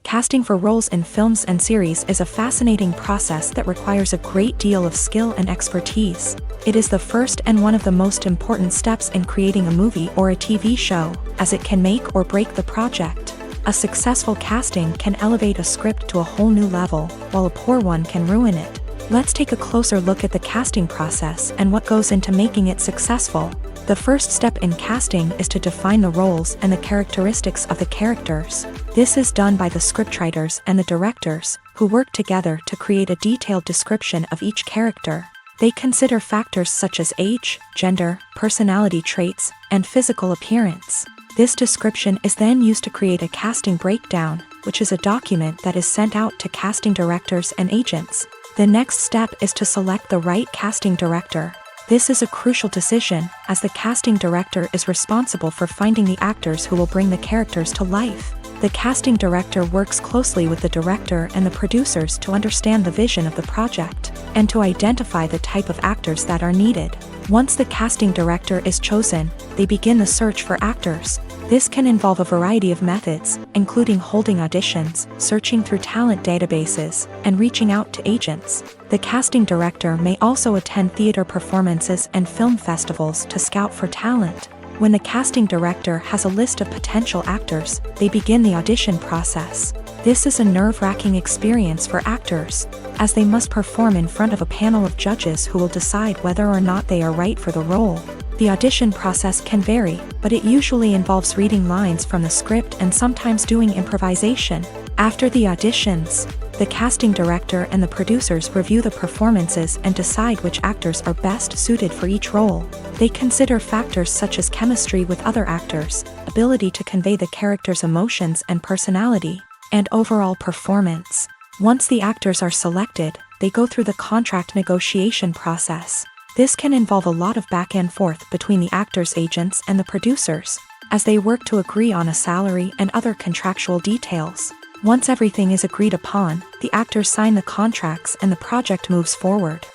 Casting for roles in films and series is a fascinating process that requires a great deal of skill and expertise. It is the first and one of the most important steps in creating a movie or a TV show, as it can make or break the project. A successful casting can elevate a script to a whole new level, while a poor one can ruin it. Let's take a closer look at the casting process and what goes into making it successful. The first step in casting is to define the roles and the characteristics of the characters. This is done by the scriptwriters and the directors, who work together to create a detailed description of each character. They consider factors such as age, gender, personality traits, and physical appearance. This description is then used to create a casting breakdown, which is a document that is sent out to casting directors and agents. The next step is to select the right casting director. This is a crucial decision, as the casting director is responsible for finding the actors who will bring the characters to life. The casting director works closely with the director and the producers to understand the vision of the project, and to identify the type of actors that are needed. Once the casting director is chosen, they begin the search for actors. This can involve a variety of methods, including holding auditions, searching through talent databases, and reaching out to agents. The casting director may also attend theater performances and film festivals to scout for talent. When the casting director has a list of potential actors, they begin the audition process. This is a nerve-wracking experience for actors, as they must perform in front of a panel of judges who will decide whether or not they are right for the role. The audition process can vary, but it usually involves reading lines from the script and sometimes doing improvisation. After the auditions, the casting director and the producers review the performances and decide which actors are best suited for each role. They consider factors such as chemistry with other actors, ability to convey the character's emotions and personality, and overall performance. Once the actors are selected, they go through the contract negotiation process. This can involve a lot of back and forth between the actors' agents and the producers, as they work to agree on a salary and other contractual details. Once everything is agreed upon, the actors sign the contracts and the project moves forward.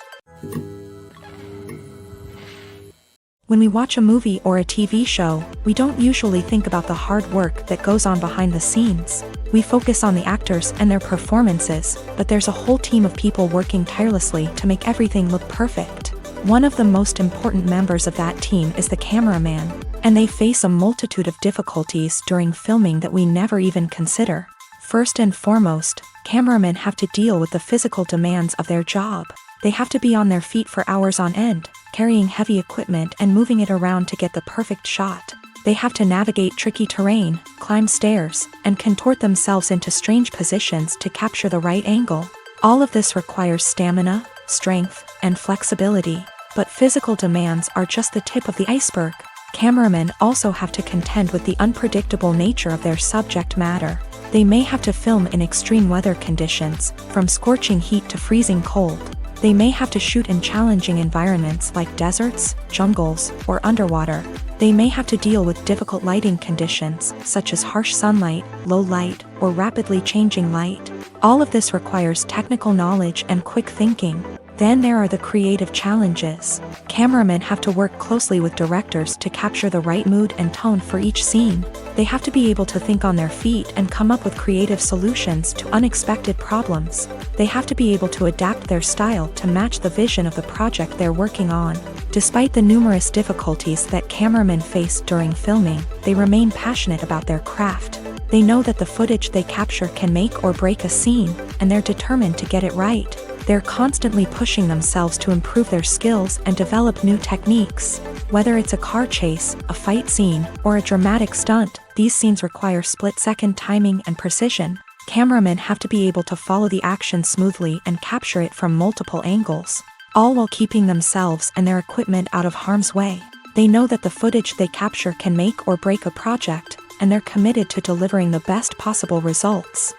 When we watch a movie or a TV show, we don't usually think about the hard work that goes on behind the scenes. We focus on the actors and their performances, but there's a whole team of people working tirelessly to make everything look perfect. One of the most important members of that team is the cameraman, and they face a multitude of difficulties during filming that we never even consider. First and foremost, cameramen have to deal with the physical demands of their job. They have to be on their feet for hours on end, carrying heavy equipment and moving it around to get the perfect shot. They have to navigate tricky terrain, climb stairs, and contort themselves into strange positions to capture the right angle. All of this requires stamina, strength, and flexibility. But physical demands are just the tip of the iceberg. Cameramen also have to contend with the unpredictable nature of their subject matter. They may have to film in extreme weather conditions, from scorching heat to freezing cold. They may have to shoot in challenging environments like deserts, jungles, or underwater. They may have to deal with difficult lighting conditions, such as harsh sunlight, low light, or rapidly changing light. All of this requires technical knowledge and quick thinking. Then there are the creative challenges. Cameramen have to work closely with directors to capture the right mood and tone for each scene. They have to be able to think on their feet and come up with creative solutions to unexpected problems. They have to be able to adapt their style to match the vision of the project they're working on. Despite the numerous difficulties that cameramen face during filming, they remain passionate about their craft. They know that the footage they capture can make or break a scene, and they're determined to get it right. They're constantly pushing themselves to improve their skills and develop new techniques. Whether it's a car chase, a fight scene, or a dramatic stunt, these scenes require split-second timing and precision. Cameramen have to be able to follow the action smoothly and capture it from multiple angles, all while keeping themselves and their equipment out of harm's way. They know that the footage they capture can make or break a project, and they're committed to delivering the best possible results.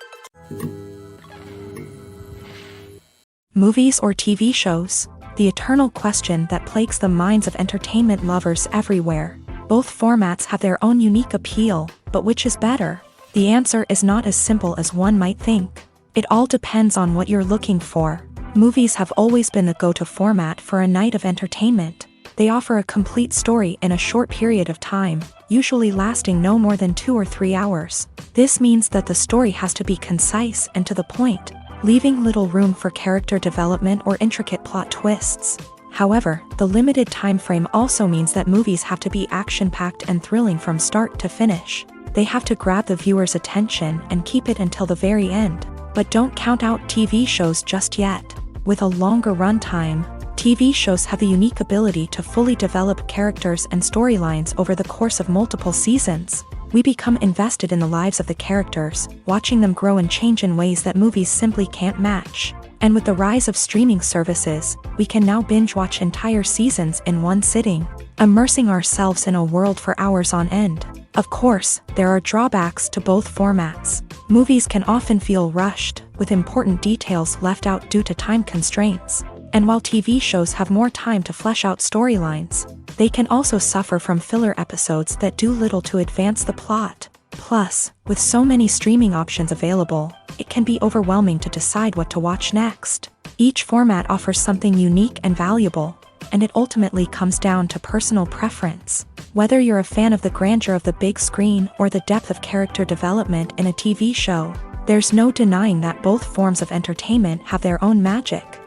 Movies or TV shows? The eternal question that plagues the minds of entertainment lovers everywhere. Both formats have their own unique appeal, but which is better? The answer is not as simple as one might think. It all depends on what you're looking for. Movies have always been the go-to format for a night of entertainment. They offer a complete story in a short period of time, usually lasting no more than 2 or 3 hours. This means that the story has to be concise and to the point, leaving little room for character development or intricate plot twists. However, the limited time frame also means that movies have to be action-packed and thrilling from start to finish. They have to grab the viewer's attention and keep it until the very end. But don't count out TV shows just yet. With a longer runtime, TV shows have the unique ability to fully develop characters and storylines over the course of multiple seasons. We become invested in the lives of the characters, watching them grow and change in ways that movies simply can't match. And with the rise of streaming services, we can now binge-watch entire seasons in one sitting, immersing ourselves in a world for hours on end. Of course, there are drawbacks to both formats. Movies can often feel rushed, with important details left out due to time constraints. And while TV shows have more time to flesh out storylines, they can also suffer from filler episodes that do little to advance the plot. Plus, with so many streaming options available, it can be overwhelming to decide what to watch next. Each format offers something unique and valuable, and it ultimately comes down to personal preference. Whether you're a fan of the grandeur of the big screen or the depth of character development in a TV show, there's no denying that both forms of entertainment have their own magic.